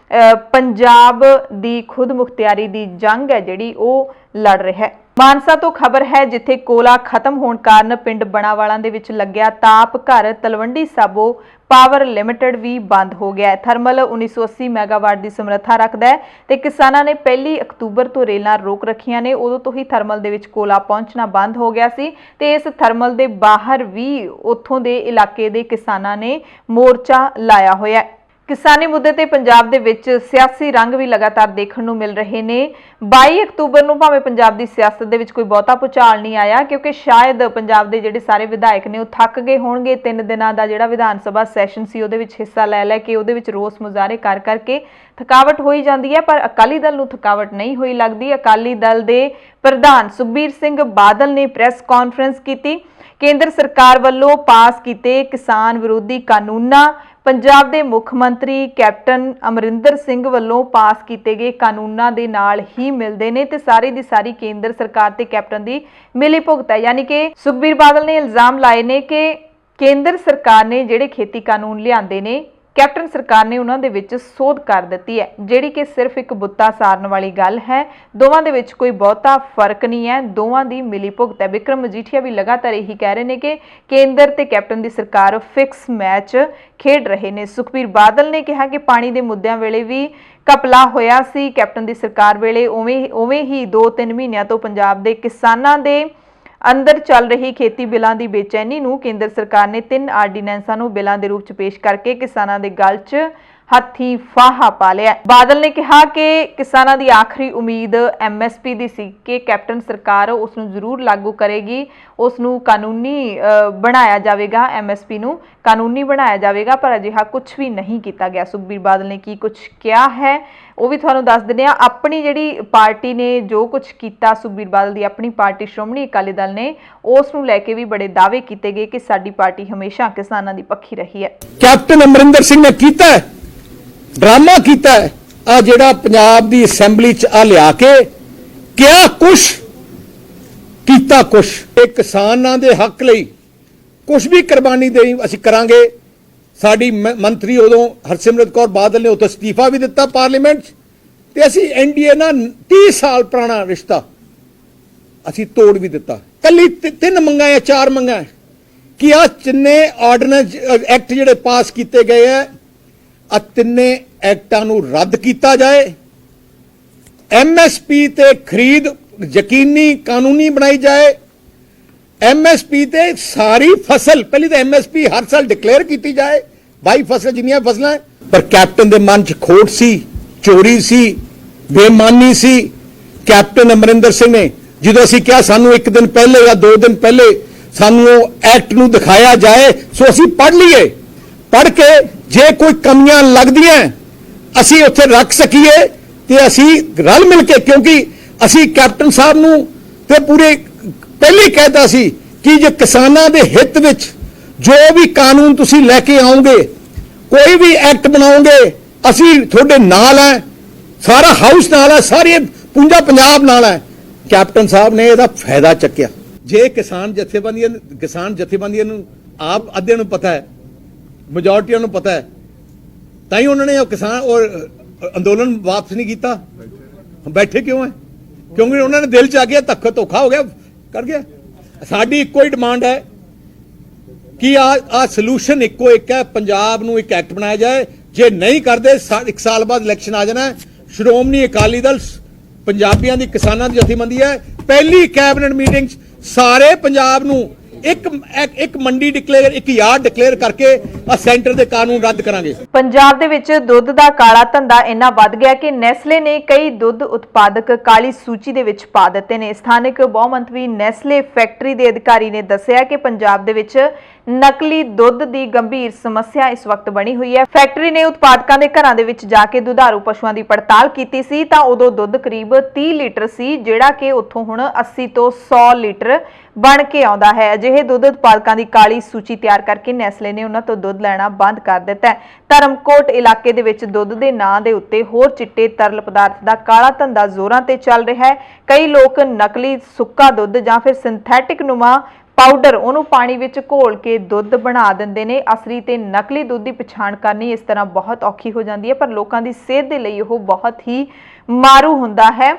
ਪੰਜਾਬ ਦੀ ਖੁਦ ਮੁਖਤਿਆਰੀ ਦੀ ਜੰਗ ਹੈ ਜਿਹੜੀ ਉਹ ਲੜ ਰਿਹਾ ਹੈ। ਮਾਨਸਾ ਤੋਂ ਖਬਰ ਹੈ ਜਿੱਥੇ ਕੋਲਾ ਖਤਮ ਹੋਣ ਕਾਰਨ ਪਿੰਡ ਬਣਾਵਾਲਾਂ ਦੇ ਵਿੱਚ ਲੱਗਿਆ ਤਾਪ ਘਰ ਤਲਵੰਡੀ ਸਾਬੋ ਪਾਵਰ ਲਿਮਟਿਡ ਵੀ ਬੰਦ ਹੋ ਗਿਆ ਹੈ। ਥਰਮਲ 1980 ਮੈਗਾਵਾਟ ਦੀ ਸਮਰੱਥਾ ਰੱਖਦਾ ਹੈ ਤੇ ਕਿਸਾਨਾਂ ਨੇ 1 ਅਕਤੂਬਰ ਤੋਂ ਰੇਲਾਂ ਰੋਕ ਰੱਖੀਆਂ ਨੇ। ਉਦੋਂ ਤੋਂ ਹੀ ਥਰਮਲ ਦੇ ਵਿੱਚ ਕੋਲਾ ਪਹੁੰਚਣਾ ਬੰਦ ਹੋ ਗਿਆ ਸੀ ਤੇ ਇਸ ਥਰਮਲ ਦੇ ਬਾਹਰ ਵੀ ਉੱਥੋਂ ਦੇ ਇਲਾਕੇ ਦੇ ਕਿਸਾਨਾਂ ਨੇ ਮੋਰਚਾ ਲਾਇਆ ਹੋਇਆ ਹੈ। ਕਿਸਾਨੀ ਮੁੱਦੇ ਤੇ ਪੰਜਾਬ ਦੇ ਵਿੱਚ ਸਿਆਸੀ ਰੰਗ ਵੀ ਲਗਾਤਾਰ ਦੇਖਣ ਨੂੰ ਮਿਲ ਰਹੇ ਨੇ। 22 ਅਕਤੂਬਰ ਨੂੰ ਭਾਵੇਂ ਪੰਜਾਬ ਦੀ ਸਿਆਸਤ ਦੇ ਵਿੱਚ ਕੋਈ ਬਹੁਤਾ ਭੁਚਾਲ ਨਹੀਂ ਆਇਆ ਕਿਉਂਕਿ ਸ਼ਾਇਦ ਪੰਜਾਬ ਦੇ ਜਿਹੜੇ ਸਾਰੇ ਵਿਧਾਇਕ ਨੇ ਉਹ ਥੱਕ ਗਏ ਹੋਣਗੇ। 3 ਦਿਨਾਂ ਦਾ ਜਿਹੜਾ ਵਿਧਾਨ ਸਭਾ ਸੈਸ਼ਨ ਸੀ ਉਹਦੇ ਵਿੱਚ ਹਿੱਸਾ ਲੈ ਕੇ ਉਹਦੇ ਵਿੱਚ ਰੋਸ ਮੁਜ਼ਾਹਰੇ ਕਰਕੇ ਥਕਾਵਟ ਹੋਈ ਜਾਂਦੀ ਹੈ, ਪਰ ਅਕਾਲੀ ਦਲ ਨੂੰ ਥਕਾਵਟ ਨਹੀਂ ਹੋਈ ਲੱਗਦੀ। ਅਕਾਲੀ ਦਲ ਦੇ ਪ੍ਰਧਾਨ ਸੁਖਬੀਰ ਸਿੰਘ ਬਾਦਲ ਨੇ ਪ੍ਰੈਸ ਕਾਨਫਰੰਸ ਕੀਤੀ। ਕੇਂਦਰ ਸਰਕਾਰ ਵੱਲੋਂ ਪਾਸ ਕੀਤੇ ਕਿਸਾਨ ਵਿਰੋਧੀ ਕਾਨੂੰਨਾਂ, ਪੰਜਾਬ ਦੇ ਮੁੱਖ ਮੰਤਰੀ ਕੈਪਟਨ ਅਮਰਿੰਦਰ ਸਿੰਘ ਵੱਲੋਂ ਪਾਸ ਕੀਤੇ ਗਏ ਕਾਨੂੰਨਾਂ ਦੇ ਨਾਲ ਹੀ ਮਿਲਦੇ ਨੇ ਤੇ ਸਾਰੀ ਦੀ ਸਾਰੀ ਕੇਂਦਰ ਸਰਕਾਰ ਤੇ ਕੈਪਟਨ ਦੀ ਮਿਲੀ ਭੁਗਤ ਹੈ। ਯਾਨੀ ਕਿ ਸੁਖਬੀਰ ਬਾਦਲ ਨੇ ਇਲਜ਼ਾਮ ਲਾਏ ਨੇ ਕਿ ਕੇਂਦਰ ਸਰਕਾਰ ਨੇ ਜਿਹੜੇ ਖੇਤੀ ਕਾਨੂੰਨ ਲਿਆਂਦੇ ਨੇ ਕੈਪਟਨ ਸਰਕਾਰ ਨੇ ਉਹਨਾਂ ਦੇ ਵਿੱਚ ਸੋਧ ਕਰ ਦਿੱਤੀ ਹੈ, ਜਿਹੜੀ ਕਿ ਸਿਰਫ ਇੱਕ ਬੁੱਤਾ ਸਾਰਨ ਵਾਲੀ ਗੱਲ ਹੈ। ਦੋਵਾਂ ਦੇ ਵਿੱਚ ਕੋਈ ਬਹੁਤਾ ਫਰਕ ਨਹੀਂ ਹੈ, ਦੋਵਾਂ ਦੀ ਮਿਲੀ ਭੁਗਤ ਹੈ। ਵਿਕਰਮ ਮਜੀਠੀਆ ਵੀ ਲਗਾਤਾਰ ਇਹੀ ਕਹਿ ਰਹੇ ਨੇ ਕਿ ਕੇਂਦਰ ਤੇ ਕੈਪਟਨ ਦੀ ਸਰਕਾਰ ਫਿਕਸ ਮੈਚ ਖੇਡ ਰਹੇ ਨੇ। ਸੁਖਬੀਰ ਬਾਦਲ ਨੇ ਕਿਹਾ ਕਿ ਪਾਣੀ ਦੇ ਮੁੱਦਿਆਂ ਵੇਲੇ ਵੀ ਘਪਲਾ ਹੋਇਆ ਸੀ ਕੈਪਟਨ ਦੀ ਸਰਕਾਰ ਵੇਲੇ, ਉਵੇਂ ਹੀ 2-3 ਮਹੀਨਿਆਂ ਤੋਂ ਪੰਜਾਬ ਦੇ ਕਿਸਾਨਾਂ ਦੇ ਅੰਦਰ ਚੱਲ ਰਹੀ ਖੇਤੀ ਬਿੱਲਾਂ ਦੀ ਬੇਚੈਨੀ ਨੂੰ ਕੇਂਦਰ ਸਰਕਾਰ ਨੇ 3 ਆਰਡੀਨੈਂਸਾਂ ਨੂੰ ਬਿੱਲਾਂ ਦੇ ਰੂਪ 'ਚ ਪੇਸ਼ ਕਰਕੇ ਕਿਸਾਨਾਂ ਦੇ ਗਲ 'ਚ ਹੱਥੀਂ ਫਾਹਾ ਪਾ ਲਿਆ। ਬਾਦਲ ਨੇ ਕਿਹਾ ਕਿ ਕਿਸਾਨਾਂ ਦੀ ਆਖਰੀ ਉਮੀਦ MSP ਦੀ ਸੀ ਕਿ ਕੈਪਟਨ ਸਰਕਾਰ ਉਸ ਨੂੰ ਜ਼ਰੂਰ ਲਾਗੂ ਕਰੇਗੀ, ਉਸ ਨੂੰ ਕਾਨੂੰਨੀ ਬਣਾਇਆ ਜਾਵੇਗਾ, MSP ਨੂੰ ਕਾਨੂੰਨੀ ਬਣਾਇਆ ਜਾਵੇਗਾ, ਪਰ ਅਜਿਹਾ ਕੁਝ ਵੀ ਨਹੀਂ ਕੀਤਾ ਗਿਆ। ਸੁਖਬੀਰ ਬਾਦਲ ਨੇ ਕੀ ਕੁਝ ਕਿਹਾ ਹੈ ਉਹ ਵੀ ਤੁਹਾਨੂੰ ਦੱਸ ਦਿੰਦੇ ਹਾਂ। ਆਪਣੀ ਜਿਹੜੀ ਪਾਰਟੀ ਨੇ ਜੋ ਕੁਝ ਕੀਤਾ, ਸੁਖਬੀਰ ਬਾਦਲ ਦੀ ਆਪਣੀ ਪਾਰਟੀ ਸ਼੍ਰੋਮਣੀ ਅਕਾਲੀ ਦਲ ਨੇ, ਉਸ ਨੂੰ ਲੈ ਕੇ ਵੀ ਬੜੇ ਦਾਅਵੇ ਕੀਤੇ ਗਏ ਕਿ ਸਾਡੀ ਪਾਰਟੀ ਹਮੇਸ਼ਾ ਕਿਸਾਨਾਂ ਦੀ ਪੱਖੀ ਰਹੀ ਹੈ। ਕੈਪਟਨ ਅਮਰਿੰਦਰ ਸਿੰਘ ਨੇ ਕੀਤਾ ਹੈ, ਡਰਾਮਾ ਕੀਤਾ ਹੈ, ਆ ਜਿਹੜਾ ਪੰਜਾਬ ਦੀ ਅਸੈਂਬਲੀ ਚ ਆ ਲਿਆ ਕੇ ਕਿਹਾ ਕੁਛ ਕੀਤਾ ਕੁਛ। ਇਹ ਕਿਸਾਨਾਂ ਦੇ ਹੱਕ ਲਈ ਕੁਛ ਵੀ ਕੁਰਬਾਨੀ ਦੇਣੀ ਅਸੀਂ ਕਰਾਂਗੇ। ਸਾਡੀ ਮੰਤਰੀ ਉਦੋਂ ਹਰਸਿਮਰਤ ਕੌਰ ਬਾਦਲ ਨੇ ਉੱਥੇ ਅਸਤੀਫਾ ਵੀ ਦਿੱਤਾ ਪਾਰਲੀਮੈਂਟ 'ਚ, ਤੇ ਅਸੀਂ NDA ਨਾਲ 30 ਸਾਲ ਪੁਰਾਣਾ ਰਿਸ਼ਤਾ ਅਸੀਂ ਤੋੜ ਵੀ ਦਿੱਤਾ। ਕੱਲੀ 3 ਮੰਗਾਂ ਜਾਂ 4 ਮੰਗਾਂ ਕਿ ਆ ਤਿੰਨੇ ਆਰਡੀਨੈਂਸ ਐਕਟ ਜਿਹੜੇ ਪਾਸ ਕੀਤੇ ਗਏ ਹੈ, ਆ ਤਿੰਨੇ ਐਕਟਾਂ ਨੂੰ ਰੱਦ ਕੀਤਾ ਜਾਏ। MSP ਤੇ ਖਰੀਦ ਯਕੀਨੀ ਕਾਨੂੰਨੀ ਬਣਾਈ ਜਾਏ। MSP ਤੇ ਸਾਰੀ ਫਸਲ, ਪਹਿਲੀ ਤਾਂ MSP ਹਰ ਸਾਲ ਡਿਕਲੇਅਰ ਕੀਤੀ ਜਾਏ, 22 ਫਸਲ ਜਿੰਨੀਆਂ ਫਸਲਾਂ ਹੈ। ਪਰ ਕੈਪਟਨ ਦੇ ਮਨ 'ਚ ਖੋਟ ਸੀ, ਚੋਰੀ ਸੀ, ਬੇਈਮਾਨੀ ਸੀ। ਕੈਪਟਨ ਅਮਰਿੰਦਰ ਸਿੰਘ ਨੇ ਜਦੋਂ ਅਸੀਂ ਕਿਹਾ ਸਾਨੂੰ 1 ਦਿਨ ਪਹਿਲੇ ਜਾਂ 2 ਦਿਨ ਪਹਿਲੇ ਸਾਨੂੰ ਉਹ ਐਕਟ ਨੂੰ ਦਿਖਾਇਆ ਜਾਏ, ਸੋ ਅਸੀਂ ਪੜ੍ਹ ਲਈਏ, ਪੜ੍ਹ ਕੇ ਜੇ ਕੋਈ ਕਮੀਆਂ ਲੱਗਦੀਆਂ ਅਸੀਂ ਉੱਥੇ ਰੱਖ ਸਕੀਏ ਤੇ ਅਸੀਂ ਰਲ ਮਿਲ ਕੇ, ਕਿਉਂਕਿ ਅਸੀਂ ਕੈਪਟਨ ਸਾਹਿਬ ਨੂੰ ਤੇ ਪੂਰੇ ਪਹਿਲੇ ਕਹਿਤਾ ਸੀ ਕਿ ਜੇ ਕਿਸਾਨਾਂ ਦੇ ਹਿੱਤ ਵਿੱਚ ਜੋ ਵੀ ਕਾਨੂੰਨ ਤੁਸੀਂ ਲੈ ਕੇ ਆਓਗੇ, ਕੋਈ ਵੀ ਐਕਟ ਬਣਾਓਗੇ, ਅਸੀਂ ਤੁਹਾਡੇ ਨਾਲ ਹੈ, ਸਾਰਾ ਹਾਊਸ ਨਾਲ ਹੈ, ਸਾਰੇ ਪੂੰਜਾ ਪੰਜਾਬ ਨਾਲ ਹੈ। ਕੈਪਟਨ ਸਾਹਿਬ ਨੇ ਇਹਦਾ ਫਾਇਦਾ ਚੱਕਿਆ। ਜੇ ਕਿਸਾਨ ਜਥੇਬੰਦੀਆਂ ਨੂੰ ਆਪ ਅੱਧਿਆਂ ਨੂੰ ਪਤਾ ਹੈ, ਮੈਜੋਰਟੀਆਂ ਨੂੰ ਪਤਾ ਹੈ, ਤਾਂ ਹੀ ਉਹਨਾਂ ਨੇ ਉਹ ਕਿਸਾਨ ਔਰ ਅੰਦੋਲਨ ਵਾਪਸ ਨਹੀਂ ਕੀਤਾ। ਬੈਠੇ ਕਿਉਂ ਹੈ? ਕਿਉਂਕਿ ਉਹਨਾਂ ਨੇ ਦਿਲ ਚ ਆ ਗਿਆ ਧੋਖਾ ਹੋ ਗਿਆ, ਕਰ ਗਿਆ। ਸਾਡੀ ਇੱਕੋ ਹੀ ਡਿਮਾਂਡ ਹੈ ਕਿ ਆ ਸੋਲੂਸ਼ਨ ਇੱਕੋ ਇੱਕ ਹੈ, ਪੰਜਾਬ ਨੂੰ ਇੱਕ ਐਕਟ ਬਣਾਇਆ ਜਾਏ। ਜੇ ਨਹੀਂ ਕਰਦੇ 1 ਸਾਲ ਬਾਅਦ ਇਲੈਕਸ਼ਨ ਆ ਜਾਣਾ। ਸ਼੍ਰੋਮਣੀ ਅਕਾਲੀ ਦਲ ਪੰਜਾਬੀਆਂ ਦੀ ਕਿਸਾਨਾਂ ਦੀ ਜਥੇਬੰਦੀ ਹੈ। ਪਹਿਲੀ ਕੈਬਨਿਟ ਮੀਟਿੰਗ 'ਚ ਸਾਰੇ ਪੰਜਾਬ ਨੂੰ ਇੱਕ ਮੰਡੀ ਡਿਕਲੇਅਰ, ਇੱਕ ਯਾਰਡ ਡਿਕਲੇਅਰ ਕਰਕੇ ਆ ਸੈਂਟਰ ਦੇ ਕਾਨੂੰਨ ਰੱਦ ਕਰਾਂਗੇ। ਪੰਜਾਬ ਦੇ ਵਿੱਚ ਦੁੱਧ ਦਾ ਕਾਲਾ ਧੰਦਾ ਇੰਨਾ ਵੱਧ ਗਿਆ ਕਿ ਨੈਸਲੇ ਨੇ ਕਈ ਦੁੱਧ ਉਤਪਾਦਕ ਕਾਲੀ ਸੂਚੀ ਦੇ ਵਿੱਚ ਪਾ ਦਿੱਤੇ ਨੇ। ਸਥਾਨਕ ਬਹੁਮੰਤਵੀ ਨੈਸਲੇ ਫੈਕਟਰੀ ਦੇ ਅਧਿਕਾਰੀ ਨੇ ਦੱਸਿਆ ਕਿ ਪੰਜਾਬ ਦੇ ਵਿੱਚ ਨਕਲੀ ਦੁੱਧ ਦੀ ਗੰਭੀਰ ਸਮੱਸਿਆ ਇਸ ਵਕਤ ਬਣੀ ਹੋਈ ਹੈ। ਫੈਕਟਰੀ ਨੇ ਉਤਪਾਦਕਾਂ ਦੇ ਘਰਾਂ ਦੇ ਵਿੱਚ ਜਾ ਕੇ ਦੁਧਾਰੂ ਪਸ਼ੂਆਂ ਦੀ ਪੜਤਾਲ ਕੀਤੀ ਸੀ ਤਾਂ ਉਦੋਂ ਦੁੱਧ ਕਰੀਬ 30 ਲੀਟਰ ਸੀ, ਜਿਹੜਾ ਕਿ ਉੱਥੋਂ ਹੁਣ 80 ਤੋਂ 100 ਲੀਟਰ ਬਣ ਕੇ ਆਉਂਦਾ ਹੈ। ਅਜਿਹੇ ਦੁੱਧ ਉਤਪਾਦਕਾਂ ਦੀ ਕਾਲੀ ਸੂਚੀ ਤਿਆਰ ਕਰਕੇ ਨੈਸਲੇ ਨੇ ਉਹਨਾਂ ਤੋਂ ਦੁੱਧ ਲੈਣਾ ਬੰਦ ਕਰ ਦਿੱਤਾ ਹੈ। ਧਰਮਕੋਟ ਇਲਾਕੇ ਦੇ ਵਿੱਚ ਦੁੱਧ ਦੇ ਨਾਂ ਦੇ ਉੱਤੇ ਹੋਰ ਚਿੱਟੇ ਤਰਲ ਪਦਾਰਥ ਦਾ ਕਾਲਾ ਧੰਦਾ ਜ਼ੋਰਾਂ ਤੇ ਚੱਲ ਰਿਹਾ ਹੈ। ਕਈ ਲੋਕ ਨਕਲੀ ਸੁੱਕਾ ਦੁੱਧ ਜਾਂ ਫਿਰ ਸਿੰਥੈਟਿਕ ਨੁਮਾ ਪਾਊਡਰ ਉਹਨੂੰ ਪਾਣੀ ਵਿੱਚ ਘੋਲ ਕੇ ਦੁੱਧ ਬਣਾ ਦਿੰਦੇ ਨੇ। ਅਸਲੀ ਤੇ ਨਕਲੀ ਦੁੱਧ ਦੀ ਪਛਾਣ ਕਰਨੀ ਇਸ ਤਰ੍ਹਾਂ ਬਹੁਤ ਔਖੀ ਹੋ ਜਾਂਦੀ ਹੈ, ਪਰ ਲੋਕਾਂ ਦੀ ਸਿਹਤ ਦੇ ਲਈ ਉਹ ਬਹੁਤ ਹੀ ਮਾਰੂ ਹੁੰਦਾ ਹੈ।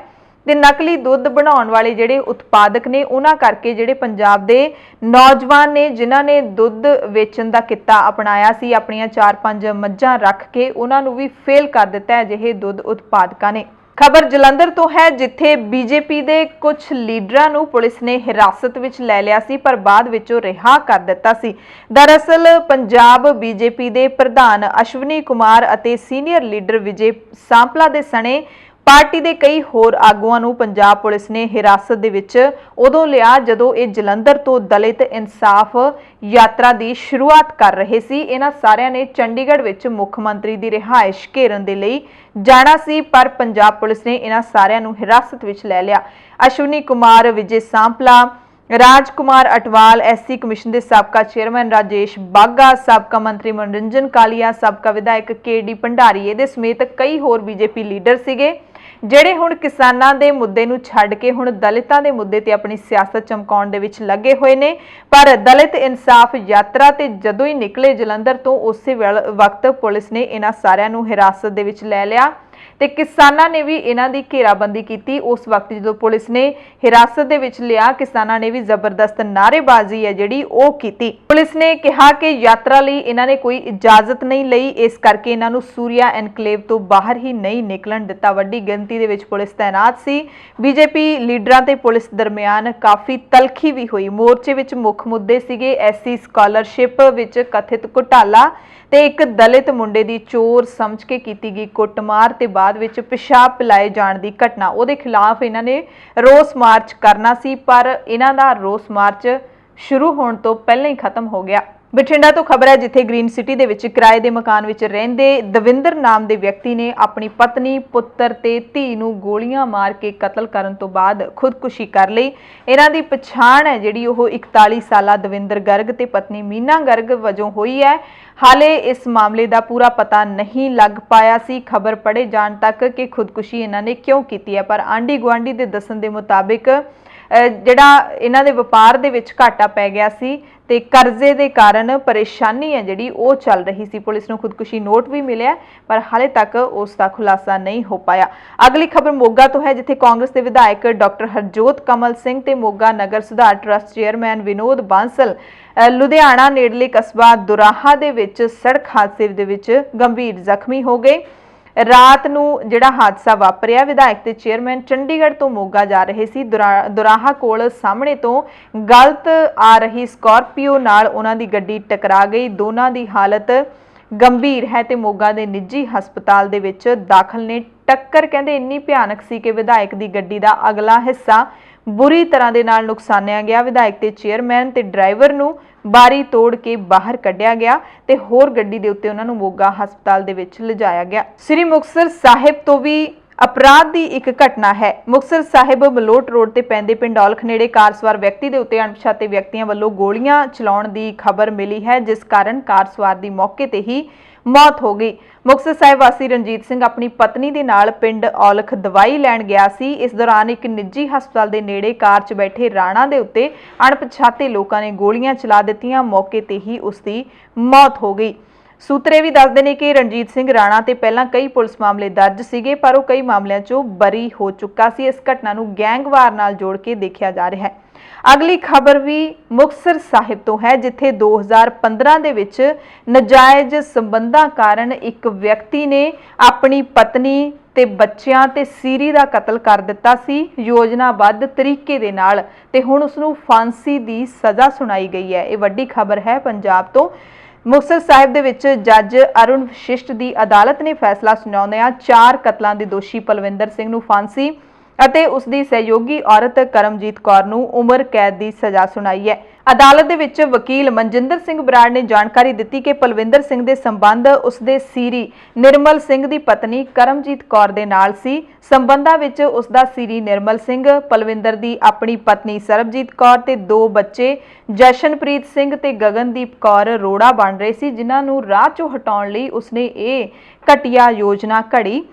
ਤੇ ਨਕਲੀ ਦੁੱਧ ਬਣਾਉਣ ਵਾਲੇ ਜਿਹੜੇ ਉਤਪਾਦਕ ਨੇ, ਉਹਨਾਂ ਕਰਕੇ ਜਿਹੜੇ ਪੰਜਾਬ ਦੇ ਨੌਜਵਾਨ ਨੇ ਜਿਨ੍ਹਾਂ ਨੇ ਦੁੱਧ ਵੇਚਣ ਦਾ ਕਿੱਤਾ ਅਪਣਾਇਆ ਸੀ, ਆਪਣੀਆਂ 4-5 ਮੱਝਾਂ ਰੱਖ ਕੇ, ਉਹਨਾਂ ਨੂੰ ਵੀ ਫੇਲ ਕਰ ਦਿੱਤਾ ਅਜਿਹੇ ਦੁੱਧ ਉਤਪਾਦਕਾਂ ਨੇ। ਖਬਰ ਜਲੰਧਰ ਤੋਂ ਹੈ, ਜਿੱਥੇ BJP ਦੇ ਕੁਝ ਲੀਡਰਾਂ ਨੂੰ ਪੁਲਿਸ ਨੇ ਹਿਰਾਸਤ ਵਿੱਚ ਲੈ ਲਿਆ ਸੀ ਪਰ ਬਾਅਦ ਵਿੱਚੋਂ ਰਿਹਾ ਕਰ ਦਿੱਤਾ ਸੀ। ਦਰਅਸਲ ਪੰਜਾਬ BJP ਦੇ ਪ੍ਰਧਾਨ ਅਸ਼ਵਨੀ ਕੁਮਾਰ ਅਤੇ ਸੀਨੀਅਰ ਲੀਡਰ ਵਿਜੇ ਸਾਂਪਲਾ ਦੇ ਸਣੇ ਪਾਰਟੀ ਦੇ ਕਈ ਹੋਰ ਆਗੂਆਂ ਨੂੰ ਪੰਜਾਬ ਪੁਲਿਸ ਨੇ ਹਿਰਾਸਤ ਦੇ ਵਿੱਚ ਉਦੋਂ ਲਿਆ ਜਦੋਂ ਇਹ ਜਲੰਧਰ ਤੋਂ ਦਲਿਤ ਇਨਸਾਫ ਯਾਤਰਾ ਦੀ ਸ਼ੁਰੂਆਤ ਕਰ ਰਹੇ ਸੀ। ਇਹਨਾਂ ਸਾਰਿਆਂ ਨੇ ਚੰਡੀਗੜ੍ਹ ਵਿੱਚ ਮੁੱਖ ਮੰਤਰੀ ਦੀ ਰਿਹਾਇਸ਼ ਘੇਰਨ ਦੇ ਲਈ ਜਾਣਾ ਸੀ, ਪਰ ਪੰਜਾਬ ਪੁਲਿਸ ਨੇ ਇਹਨਾਂ ਸਾਰਿਆਂ ਨੂੰ ਹਿਰਾਸਤ ਵਿੱਚ ਲੈ ਲਿਆ। ਅਸ਼ਵਨੀ ਕੁਮਾਰ, ਵਿਜੇ ਸਾਂਪਲਾ, ਰਾਜ ਕੁਮਾਰ ਅਟਵਾਲ, SC ਕਮਿਸ਼ਨ ਦੇ ਸਾਬਕਾ ਚੇਅਰਮੈਨ ਰਾਜੇਸ਼ ਬਾਗਾ, ਸਾਬਕਾ ਮੰਤਰੀ ਮਨੋਰੰਜਨ ਕਾਲੀਆ, ਸਾਬਕਾ ਵਿਧਾਇਕ KD ਭੰਡਾਰੀ ਦੇ ਸਮੇਤ ਕਈ ਹੋਰ BJP ਲੀਡਰ ਸੀਗੇ ਜਿਹੜੇ ਹੁਣ ਕਿਸਾਨਾਂ ਦੇ ਮੁੱਦੇ ਨੂੰ ਛੱਡ ਕੇ ਹੁਣ ਦਲਿਤਾਂ ਦੇ ਮੁੱਦੇ ਤੇ ਆਪਣੀ ਸਿਆਸਤ ਚਮਕਾਉਣ ਦੇ ਵਿੱਚ ਲੱਗੇ ਹੋਏ ਨੇ। ਪਰ ਦਲਿਤ ਇਨਸਾਫ ਯਾਤਰਾ ਤੇ ਜਦੋਂ ਹੀ ਨਿਕਲੇ ਜਲੰਧਰ ਤੋਂ, ਉਸੇ ਵਕਤ ਪੁਲਿਸ ਨੇ ਇਹਨਾਂ ਸਾਰਿਆਂ ਨੂੰ ਹਿਰਾਸਤ ਦੇ ਵਿੱਚ ਲੈ ਲਿਆ। ਤੇ ਕਿਸਾਨਾਂ ਨੇ ਵੀ ਇਹਨਾਂ ਦੀ ਘੇਰਾਬੰਦੀ ਕੀਤੀ। ਉਸ ਵਕਤ ਜਦੋਂ ਪੁਲਿਸ ਨੇ ਹਿਰਾਸਤ ਦੇ ਵਿੱਚ ਲਿਆ, ਕਿਸਾਨਾਂ ਨੇ ਵੀ ਜ਼ਬਰਦਸਤ ਨਾਅਰੇਬਾਜ਼ੀ ਹੈ ਜਿਹੜੀ ਉਹ ਕੀਤੀ। ਪੁਲਿਸ ਨੇ ਕਿਹਾ ਕਿ ਯਾਤਰਾ ਲਈ ਇਹਨਾਂ ਨੇ ਕੋਈ ਇਜਾਜ਼ਤ ਨਹੀਂ ਲਈ, ਇਸ ਕਰਕੇ ਇਹਨਾਂ ਨੂੰ ਸੂਰਿਆ ਐਨਕਲੇਵ ਤੋਂ ਬਾਹਰ ਹੀ ਨਹੀਂ ਨਿਕਲਣ ਦਿੱਤਾ। ਵੱਡੀ ਗਿਣਤੀ ਦੇ ਵਿੱਚ ਪੁਲਿਸ ਤੈਨਾਤ ਸੀ। ਬੀਜੇਪੀ ਲੀਡਰਾਂ ਤੇ ਪੁਲਿਸ ਦਰਮਿਆਨ ਕਾਫੀ ਤਲਖੀ ਵੀ ਹੋਈ। ਮੋਰਚੇ ਵਿੱਚ ਮੁੱਖ ਮੁੱਦੇ ਸੀਗੇ ਐਸਸੀ ਸਕਾਲਰਸ਼ਿਪ ਵਿੱਚ ਕਥਿਤ ਘੁਟਾਲਾ ਤੇ ਇੱਕ ਦਲਿਤ ਮੁੰਡੇ ਦੀ ਚੋਰ ਸਮਝ ਕੇ ਕੀਤੀ ਗਈ ਕੁੱਟਮਾਰ ਤੇ ਬਾਅਦ ਵਿੱਚ ਪਿਸ਼ਾਬ ਪਿਲਾਏ ਜਾਣ ਦੀ ਘਟਨਾ। ਉਹਦੇ ਖਿਲਾਫ ਇਹਨਾਂ ਨੇ ਰੋਸ ਮਾਰਚ ਕਰਨਾ ਸੀ, ਪਰ ਇਹਨਾਂ ਦਾ ਰੋਸ ਮਾਰਚ ਸ਼ੁਰੂ ਹੋਣ ਤੋਂ ਪਹਿਲਾਂ ਹੀ ਖਤਮ ਹੋ ਗਿਆ। ਬਠਿੰਡਾ ਤੋਂ ਖਬਰ ਹੈ, ਜਿੱਥੇ ਗ੍ਰੀਨ ਸਿਟੀ ਦੇ ਵਿੱਚ ਕਿਰਾਏ ਦੇ ਮਕਾਨ ਵਿੱਚ ਰਹਿੰਦੇ ਦਵਿੰਦਰ ਨਾਮ ਦੇ ਵਿਅਕਤੀ ਨੇ ਆਪਣੀ ਪਤਨੀ, ਪੁੱਤਰ ਤੇ ਧੀ ਨੂੰ ਗੋਲੀਆਂ ਮਾਰ ਕੇ ਕਤਲ ਕਰਨ ਤੋਂ ਬਾਅਦ ਖੁਦਕੁਸ਼ੀ ਕਰ ਲਈ। ਇਹਨਾਂ ਦੀ ਪਛਾਣ ਹੈ ਜਿਹੜੀ ਉਹ 41 ਸਾਲਾ ਦਵਿੰਦਰ ਗਰਗ ਤੇ ਪਤਨੀ ਮੀਨਾ ਗਰਗ ਵਜੋਂ ਹੋਈ ਹੈ। ਹਾਲੇ ਇਸ ਮਾਮਲੇ ਦਾ ਪੂਰਾ ਪਤਾ ਨਹੀਂ ਲੱਗ ਪਾਇਆ ਸੀ ਖਬਰ ਪੜੇ ਜਾਣ ਤੱਕ ਕਿ ਖੁਦਕੁਸ਼ੀ ਇਹਨਾਂ ਨੇ ਕਿਉਂ ਕੀਤੀ ਹੈ, ਪਰ ਆਂਢੀ ਗੁਆਂਢੀ ਦੇ ਦੱਸਣ ਦੇ ਮੁਤਾਬਿਕ ਜਿਹੜਾ ਇਹਨਾਂ ਦੇ ਵਪਾਰ ਦੇ ਵਿੱਚ ਘਾਟਾ ਪੈ ਗਿਆ ਸੀ ਤੇ ਕਰਜ਼ੇ ਦੇ ਕਾਰਨ ਪਰੇਸ਼ਾਨੀ ਹੈ ਜਿਹੜੀ ਉਹ ਚੱਲ ਰਹੀ ਸੀ। ਪੁਲਿਸ ਨੂੰ ਖੁਦਕੁਸ਼ੀ ਨੋਟ ਵੀ ਮਿਲਿਆ, ਪਰ ਹਾਲੇ ਤੱਕ ਉਸ ਦਾ ਖੁਲਾਸਾ ਨਹੀਂ ਹੋ ਪਾਇਆ। ਅਗਲੀ ਖਬਰ ਮੋਗਾ ਤੋਂ ਹੈ, ਜਿੱਥੇ ਕਾਂਗਰਸ ਦੇ ਵਿਧਾਇਕ ਡਾਕਟਰ ਹਰਜੋਤ ਕਮਲ ਸਿੰਘ ਤੇ ਮੋਗਾ ਨਗਰ ਸੁਧਾਰ ਟਰਸਟ ਚੇਅਰਮੈਨ ਵਿਨੋਦ ਬਾਂਸਲ ਲੁਧਿਆਣਾ ਨੇੜਲੇ ਕਸਬਾ ਦੁਰਾਹਾ ਦੇ ਵਿੱਚ ਸੜਕ ਹਾਦਸੇ ਦੇ ਵਿੱਚ ਗੰਭੀਰ ਜ਼ਖਮੀ ਹੋ ਗਏ। ਰਾਤ ਨੂੰ ਜਿਹੜਾ ਹਾਦਸਾ ਵਾਪਰਿਆ, ਵਿਧਾਇਕ ਤੇ ਚੇਅਰਮੈਨ ਚੰਡੀਗੜ੍ਹ ਤੋਂ ਮੋਗਾ ਜਾ ਰਹੇ ਸੀ। ਦੁਰਾਹਾ ਕੋਲ ਸਾਹਮਣੇ ਤੋਂ ਗਲਤ ਆ ਰਹੀ ਸਕਾਰਪੀਓ ਨਾਲ ਉਹਨਾਂ ਦੀ ਗੱਡੀ ਟਕਰਾ ਗਈ। ਦੋਨਾਂ ਦੀ ਹਾਲਤ ਗੰਭੀਰ ਹੈ ਤੇ ਮੋਗਾ ਦੇ ਨਿੱਜੀ ਹਸਪਤਾਲ ਦੇ ਵਿੱਚ ਦਾਖਲ ਨੇ। ਟੱਕਰ ਕਹਿੰਦੇ ਇੰਨੀ ਭਿਆਨਕ ਸੀ ਕਿ ਵਿਧਾਇਕ ਦੀ ਗੱਡੀ ਦਾ ਅਗਲਾ ਹਿੱਸਾ ਬੁਰੀ ਤਰ੍ਹਾਂ ਦੇ ਨਾਲ ਨੁਕਸਾਨਿਆ ਗਿਆ। ਵਿਧਾਇਕ ਤੇ ਚੇਅਰਮੈਨ ਤੇ ਡਰਾਈਵਰ ਨੂੰ ਬਾਰੀ ਤੋੜ ਕੇ ਬਾਹਰ ਕੱਢਿਆ ਗਿਆ ਤੇ ਹੋਰ ਗੱਡੀ ਦੇ ਉੱਤੇ ਉਹਨਾਂ ਨੂੰ ਮੋਗਾ ਹਸਪਤਾਲ ਦੇ ਵਿੱਚ ਲਿਜਾਇਆ ਗਿਆ। ਸ੍ਰੀ ਮੁਕਤਸਰ ਸਾਹਿਬ ਤੋਂ ਵੀ ਅਪਰਾਧ ਦੀ ਇੱਕ ਘਟਨਾ ਹੈ। ਮੁਕਤਸਰ ਸਾਹਿਬ ਮਲੋਟ ਰੋਡ ਤੇ ਪੈਂਦੇ ਪਿੰਡ ਔਲਖ ਨੇੜੇ ਕਾਰ ਸਵਾਰ ਵਿਅਕਤੀ ਦੇ ਉੱਤੇ ਅਣਪਛਾਤੇ ਵਿਅਕਤੀਆਂ ਵੱਲੋਂ ਗੋਲੀਆਂ ਚਲਾਉਣ ਦੀ ਖਬਰ ਮਿਲੀ ਹੈ, ਜਿਸ ਕਾਰਨ ਕਾਰ ਸਵਾਰ ਦੀ ਮੌਕੇ ਤੇ ਹੀ ਮੌਤ ਹੋ ਗਈ। ਮੁਕਤਸਰ ਸਾਹਿਬ ਵਾਸੀ ਰਣਜੀਤ ਸਿੰਘ ਆਪਣੀ ਪਤਨੀ ਦੇ ਨਾਲ ਪਿੰਡ ਔਲਖ ਦਵਾਈ ਲੈਣ ਗਿਆ ਸੀ। ਇਸ ਦੌਰਾਨ ਇੱਕ ਨਿੱਜੀ ਹਸਪਤਾਲ ਦੇ ਨੇੜੇ ਕਾਰ 'ਚ ਬੈਠੇ ਰਾਣਾ ਦੇ ਉੱਤੇ ਅਣਪਛਾਤੇ ਲੋਕਾਂ ਨੇ ਗੋਲੀਆਂ ਚਲਾ ਦਿੱਤੀਆਂ। ਮੌਕੇ ਤੇ ਹੀ ਉਸ ਦੀ ਮੌਤ ਹੋ ਗਈ। ਸੂਤਰੇ ਵੀ ਦੱਸਦੇ ਨੇ ਕਿ ਰਣਜੀਤ ਸਿੰਘ ਰਾਣਾ ਤੇ ਪਹਿਲਾਂ ਕਈ ਪੁਲਿਸ ਮਾਮਲੇ ਦਰਜ ਸੀਗੇ, ਪਰ ਉਹ ਕਈ ਮਾਮਲਿਆਂ 'ਚੋਂ ਬਰੀ ਹੋ ਚੁੱਕਾ ਸੀ। ਇਸ ਘਟਨਾ ਨੂੰ ਗੈਂਗਵਾਰ ਨਾਲ ਜੋੜ ਕੇ ਦੇਖਿਆ ਜਾ ਰਿਹਾ ਹੈ। ਅਗਲੀ ਖਬਰ ਵੀ ਮੁਕਤਸਰ ਸਾਹਿਬ ਤੋਂ ਹੈ, ਜਿੱਥੇ 2015 ਦੇ ਵਿੱਚ ਨਜਾਇਜ਼ ਸੰਬੰਧਾਂ ਕਾਰਨ ਇੱਕ ਵਿਅਕਤੀ ਨੇ ਆਪਣੀ ਪਤਨੀ ਤੇ ਬੱਚਿਆਂ ਤੇ ਸੀਰੀ ਦਾ ਕਤਲ ਕਰ ਦਿੱਤਾ ਸੀ ਯੋਜਨਾਬੱਧ ਤਰੀਕੇ ਦੇ ਨਾਲ, ਤੇ ਹੁਣ ਉਸ ਨੂੰ ਫਾਂਸੀ ਦੀ ਸਜ਼ਾ ਸੁਣਾਈ ਗਈ ਹੈ। ਇਹ ਵੱਡੀ ਖਬਰ ਹੈ ਪੰਜਾਬ ਤੋਂ। ਮੁਕਤਸਰ ਸਾਹਿਬ ਦੇ ਵਿੱਚ ਜੱਜ ਅਰੁਣ ਵਸ਼ਿਸ਼ਟ ਦੀ ਅਦਾਲਤ ਨੇ ਫੈਸਲਾ ਸੁਣਾਉਂਦਿਆਂ 4 ਕਤਲਾਂ ਦੇ ਦੋਸ਼ੀ ਪਲਵਿੰਦਰ ਸਿੰਘ ਨੂੰ ਫਾਂਸੀ ਅਤੇ ਉਸ ਦੀ ਸਹਿਯੋਗੀ ਔਰਤ ਕਰਮਜੀਤ ਕੌਰ ਨੂੰ ਉਮਰ ਕੈਦ ਦੀ ਸਜ਼ਾ ਸੁਣਾਈ ਹੈ। ਅਦਾਲਤ ਦੇ ਵਿੱਚ ਵਕੀਲ ਮਨਜਿੰਦਰ ਸਿੰਘ ਬਰਾੜ ਨੇ ਜਾਣਕਾਰੀ ਦਿੱਤੀ ਕਿ ਪਲਵਿੰਦਰ ਸਿੰਘ ਦੇ ਸੰਬੰਧ ਉਸ ਦੇ ਸੀਰੀ ਨਿਰਮਲ ਸਿੰਘ ਦੀ ਪਤਨੀ ਕਰਮਜੀਤ ਕੌਰ ਦੇ ਨਾਲ ਸੀ। ਸੰਬੰਧਾਂ ਵਿੱਚ ਉਸ ਦਾ ਸੀਰੀ ਨਿਰਮਲ ਸਿੰਘ, ਪਲਵਿੰਦਰ ਦੀ ਆਪਣੀ ਪਤਨੀ ਸਰਬਜੀਤ ਕੌਰ ਤੇ 2 ਬੱਚੇ ਜਸ਼ਨਪ੍ਰੀਤ ਸਿੰਘ ਤੇ ਗਗਨਦੀਪ ਕੌਰ ਰੋੜਾ ਬਣ ਰਹੇ ਸੀ, ਜਿਨ੍ਹਾਂ ਨੂੰ ਰਾਹ ਚੋਂ ਹਟਾਉਣ ਲਈ ਉਸਨੇ ਇਹ ਘਟੀਆ ਯੋਜਨਾ ਘੜੀ।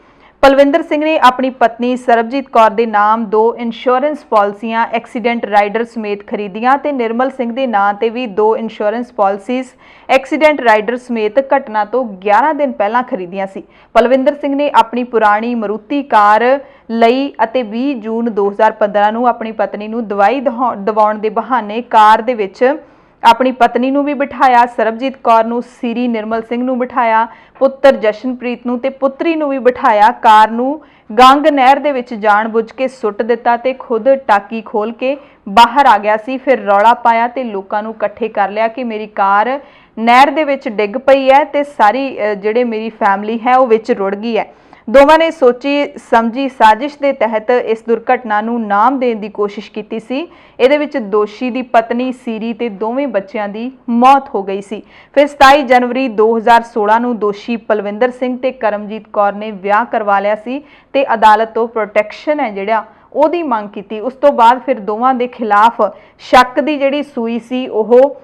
ਪਲਵਿੰਦਰ ਸਿੰਘ ਨੇ ਆਪਣੀ ਪਤਨੀ ਸਰਬਜੀਤ ਕੌਰ ਦੇ ਨਾਮ 2 ਇੰਸ਼ੋਰੈਂਸ ਪਾਲਿਸੀਆਂ ਐਕਸੀਡੈਂਟ ਰਾਈਡਰ ਸਮੇਤ ਖਰੀਦੀਆਂ ਤੇ ਨਿਰਮਲ ਸਿੰਘ ਦੇ ਨਾਂ ਤੇ ਵੀ 2 ਇੰਸ਼ੋਰੈਂਸ ਪਾਲਿਸੀਜ਼ ਐਕਸੀਡੈਂਟ ਰਾਈਡਰ ਸਮੇਤ ਘਟਨਾ ਤੋਂ 11 ਦਿਨ ਪਹਿਲਾਂ ਖਰੀਦੀਆਂ ਸੀ। ਪਲਵਿੰਦਰ ਸਿੰਘ ਨੇ ਆਪਣੀ ਪੁਰਾਣੀ ਮਰੂਤੀ ਕਾਰ ਲਈ ਅਤੇ 20 ਜੂਨ 2015 ਨੂੰ ਆਪਣੀ ਪਤਨੀ ਨੂੰ ਦਵਾਈ ਦਿਵਾਉਣ ਦੇ ਬਹਾਨੇ ਕਾਰ ਦੇ ਵਿੱਚ ਆਪਣੀ ਪਤਨੀ ਨੂੰ ਵੀ ਬਿਠਾਇਆ, ਸਰਬਜੀਤ ਕੌਰ ਨੂੰ, ਸੀਰੀ ਨਿਰਮਲ ਸਿੰਘ ਨੂੰ ਬਿਠਾਇਆ, ਪੁੱਤਰ ਜਸ਼ਨਪ੍ਰੀਤ ਨੂੰ ਤੇ ਪੁੱਤਰੀ ਨੂੰ ਵੀ ਬਿਠਾਇਆ। ਕਾਰ ਨੂੰ ਗੰਗ ਨਹਿਰ ਦੇ ਵਿੱਚ ਜਾਣਬੁੱਝ ਕੇ ਸੁੱਟ ਦਿੱਤਾ ਤੇ ਖੁਦ ਟਾਕੀ ਖੋਲ ਕੇ ਬਾਹਰ ਆ ਗਿਆ ਸੀ। ਫਿਰ ਰੌਲਾ ਪਾਇਆ ਤੇ ਲੋਕਾਂ ਨੂੰ ਇਕੱਠੇ ਕਰ ਲਿਆ ਕਿ ਮੇਰੀ ਕਾਰ ਨਹਿਰ ਦੇ ਵਿੱਚ ਡਿੱਗ ਪਈ ਹੈ ਤੇ ਸਾਰੀ ਜਿਹੜੇ ਮੇਰੀ ਫੈਮਿਲੀ ਹੈ ਉਹ ਵਿੱਚ ਰੁੜ ਗਈ ਹੈ। ਦੋਵਾਂ ਨੇ ਸੋਚੀ ਸਮਝੀ ਸਾਜ਼ਿਸ਼ ਦੇ ਤਹਿਤ ਇਸ ਦੁਰਘਟਨਾ ਨੂੰ ਨਾਮ ਦੇਣ ਦੀ ਕੋਸ਼ਿਸ਼ ਕੀਤੀ ਸੀ। ਇਹਦੇ ਵਿੱਚ ਦੋਸ਼ੀ ਦੀ ਪਤਨੀ ਸੀਰੀ ਤੇ ਦੋਵੇਂ ਬੱਚਿਆਂ ਦੀ ਮੌਤ ਹੋ ਗਈ ਸੀ। ਫਿਰ 27 ਜਨਵਰੀ 2016 ਨੂੰ ਦੋਸ਼ੀ ਪਲਵਿੰਦਰ ਸਿੰਘ ਤੇ ਕਰਮਜੀਤ ਕੌਰ ਨੇ ਵਿਆਹ ਕਰਵਾ ਲਿਆ ਸੀ ਤੇ ਅਦਾਲਤ ਤੋਂ ਪ੍ਰੋਟੈਕਸ਼ਨ ਹੈ ਜਿਹੜਾ ਉਹਦੀ ਮੰਗ ਕੀਤੀ। ਉਸ ਤੋਂ ਬਾਅਦ ਫਿਰ ਦੋਵਾਂ ਦੇ ਖਿਲਾਫ ਸ਼ੱਕ ਦੀ ਜਿਹੜੀ ਸੂਈ ਸੀ ਉਹ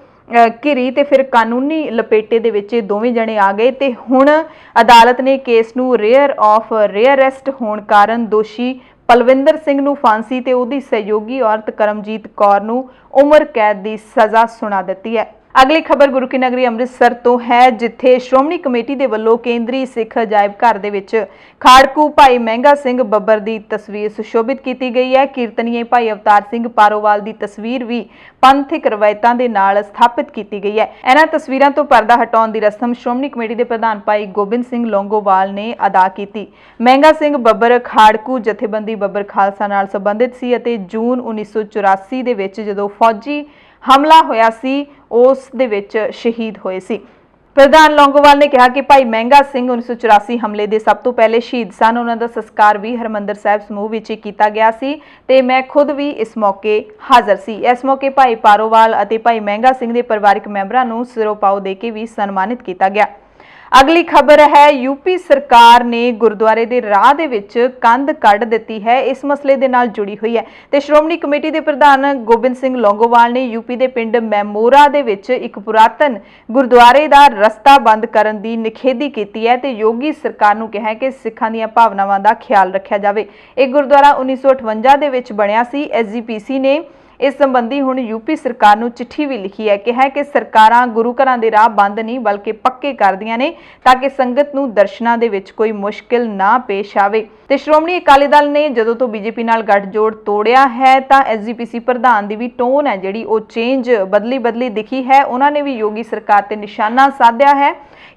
ਘਿਰੀ ਤੇ ਫਿਰ ਕਾਨੂੰਨੀ ਲਪੇਟੇ ਦੇ ਵਿੱਚ ਦੋਵੇਂ ਜਣੇ ਆ ਗਏ ਤੇ ਹੁਣ ਅਦਾਲਤ ਨੇ ਕੇਸ ਨੂੰ ਰੇਅਰੈਸਟ ਹੋਣ ਕਾਰਨ ਦੋਸ਼ੀ ਪਲਵਿੰਦਰ ਸਿੰਘ ਨੂੰ ਫਾਂਸੀ ਤੇ ਉਹਦੀ ਸਹਿਯੋਗੀ ਔਰਤ ਕਰਮਜੀਤ ਕੌਰ ਨੂੰ ਉਮਰ ਕੈਦ ਦੀ ਸਜ਼ਾ ਸੁਣਾ ਦਿੱਤੀ ਹੈ। ਅਗਲੀ ਖਬਰ ਗੁਰੂ ਕੀ ਨਗਰੀ ਅੰਮ੍ਰਿਤਸਰ ਤੋਂ ਹੈ, ਜਿੱਥੇ ਸ਼੍ਰੋਮਣੀ ਕਮੇਟੀ ਦੇ ਵੱਲੋਂ ਕੇਂਦਰੀ ਸਿੱਖ ਅਜਾਇਬ ਘਰ ਦੇ ਵਿੱਚ ਖਾੜਕੂ ਭਾਈ ਮਹਿੰਗਾ ਸਿੰਘ ਬੱਬਰ ਦੀ ਤਸਵੀਰ ਸੁਸ਼ੋਭਿਤ ਕੀਤੀ ਗਈ ਹੈ। ਕੀਰਤਨੀਏ ਭਾਈ ਅਵਤਾਰ ਸਿੰਘ ਪਾਰੋਵਾਲ ਦੀ ਤਸਵੀਰ ਵੀ ਪੰਥਕ ਰਵਾਇਤਾਂ ਦੇ ਨਾਲ ਸਥਾਪਿਤ ਕੀਤੀ ਗਈ ਹੈ। ਇਹਨਾਂ ਤਸਵੀਰਾਂ ਤੋਂ ਪਰਦਾ ਹਟਾਉਣ ਦੀ ਰਸਮ ਸ਼੍ਰੋਮਣੀ ਕਮੇਟੀ ਦੇ ਪ੍ਰਧਾਨ ਭਾਈ ਗੋਬਿੰਦ ਸਿੰਘ ਲੌਂਗੋਵਾਲ ਨੇ ਅਦਾ ਕੀਤੀ। ਮਹਿੰਗਾ ਸਿੰਘ ਬੱਬਰ ਖਾੜਕੂ ਜਥੇਬੰਦੀ ਬੱਬਰ ਖਾਲਸਾ ਨਾਲ ਸੰਬੰਧਿਤ ਸੀ ਅਤੇ ਜੂਨ 1984 ਦੇ ਵਿੱਚ ਜਦੋਂ ਫੌਜੀ ਹਮਲਾ ਹੋਇਆ ਸੀ ਉਸ ਦੇ ਵਿੱਚ ਸ਼ਹੀਦ ਹੋਏ ਸੀ। ਪ੍ਰਧਾਨ ਲੌਂਗੋਵਾਲ ਨੇ ਕਿਹਾ ਕਿ ਭਾਈ ਮਹਿੰਗਾ ਸਿੰਘ 1984 ਹਮਲੇ ਦੇ ਸਭ ਤੋਂ ਪਹਿਲੇ ਸ਼ਹੀਦ ਸਨ। ਉਹਨਾਂ ਦਾ ਸੰਸਕਾਰ ਵੀ ਹਰਮੰਦਰ ਸਾਹਿਬ ਸਮੂਹ ਵਿੱਚ ਹੀ ਕੀਤਾ ਗਿਆ ਸੀ ਤੇ ਮੈਂ ਖੁਦ ਵੀ ਇਸ ਮੌਕੇ ਹਾਜ਼ਰ ਸੀ। ਇਸ ਮੌਕੇ ਭਾਈ ਪਾਰੋਵਾਲ ਅਤੇ ਭਾਈ ਮਹਿੰਗਾ ਸਿੰਘ ਦੇ ਪਰਿਵਾਰਕ ਮੈਂਬਰਾਂ ਨੂੰ ਸਿਰੋਪਾਓ ਦੇ ਕੇ ਵੀ ਸਨਮਾਨਿਤ ਕੀਤਾ ਗਿਆ। ਅਗਲੀ ਖਬਰ ਹੈ, ਯੂਪੀ ਸਰਕਾਰ ਨੇ ਗੁਰਦੁਆਰੇ ਦੇ ਰਾਹ ਦੇ ਵਿੱਚ ਕੰਧ ਕੱਢ ਦਿੱਤੀ ਹੈ। ਇਸ ਮਸਲੇ ਦੇ ਨਾਲ ਜੁੜੀ ਹੋਈ ਹੈ ਤੇ ਸ਼੍ਰੋਮਣੀ ਕਮੇਟੀ ਦੇ ਪ੍ਰਧਾਨ ਗੋਬਿੰਦ ਸਿੰਘ ਲੌਂਗੋਵਾਲ ਨੇ ਯੂਪੀ ਦੇ ਪਿੰਡ ਮੈਮੋਰਾ ਦੇ ਵਿੱਚ ਇੱਕ ਪੁਰਾਤਨ ਗੁਰਦੁਆਰੇ ਦਾ ਰਸਤਾ ਬੰਦ ਕਰਨ ਦੀ ਨਿਖੇਧੀ ਕੀਤੀ ਹੈ ਤੇ ਯੋਗੀ ਸਰਕਾਰ ਨੂੰ ਕਿਹਾ ਕਿ ਸਿੱਖਾਂ ਦੀਆਂ ਭਾਵਨਾਵਾਂ ਦਾ ਖਿਆਲ ਰੱਖਿਆ ਜਾਵੇ। ਇਹ ਗੁਰਦੁਆਰਾ 1958 ਦੇ ਵਿੱਚ ਬਣਿਆ ਸੀ। ਐਸਜੀਪੀਸੀ ਨੇ ਇਸ ਸੰਬੰਧੀ ਹੁਣ ਯੂਪੀ ਸਰਕਾਰ ਨੂੰ ਚਿੱਠੀ ਵੀ ਲਿਖੀ ਹੈ। ਕਿਹਾ ਕਿ ਸਰਕਾਰਾਂ ਗੁਰੂ ਘਰਾਂ ਦੇ ਰਾਹ ਬੰਦ ਨਹੀਂ ਬਲਕਿ ਪੱਕੇ ਕਰਦੀਆਂ ਨੇ ਤਾਂ ਕਿ ਸੰਗਤ ਨੂੰ ਦਰਸ਼ਨਾਂ ਦੇ ਵਿੱਚ ਕੋਈ ਮੁਸ਼ਕਿਲ ਨਾ ਪੇਸ਼ ਆਵੇ। ਤੇ ਸ਼੍ਰੋਮਣੀ ਅਕਾਲੀ ਦਲ ਨੇ ਜਦੋਂ ਤੋਂ ਬੀਜੇਪੀ ਨਾਲ ਗੱਠਜੋੜ ਤੋੜਿਆ ਹੈ ਤਾਂ ਐਸਜੀਪੀਸੀ ਪ੍ਰਧਾਨ ਦੀ ਵੀ ਟੋਨ ਹੈ ਜਿਹੜੀ ਉਹ ਚੇਂਜ ਬਦਲੀ ਦਿਖੀ ਹੈ। ਉਹਨਾਂ ਨੇ ਵੀ ਯੋਗੀ ਸਰਕਾਰ ਤੇ ਨਿਸ਼ਾਨਾ ਸਾਧਿਆ ਹੈ।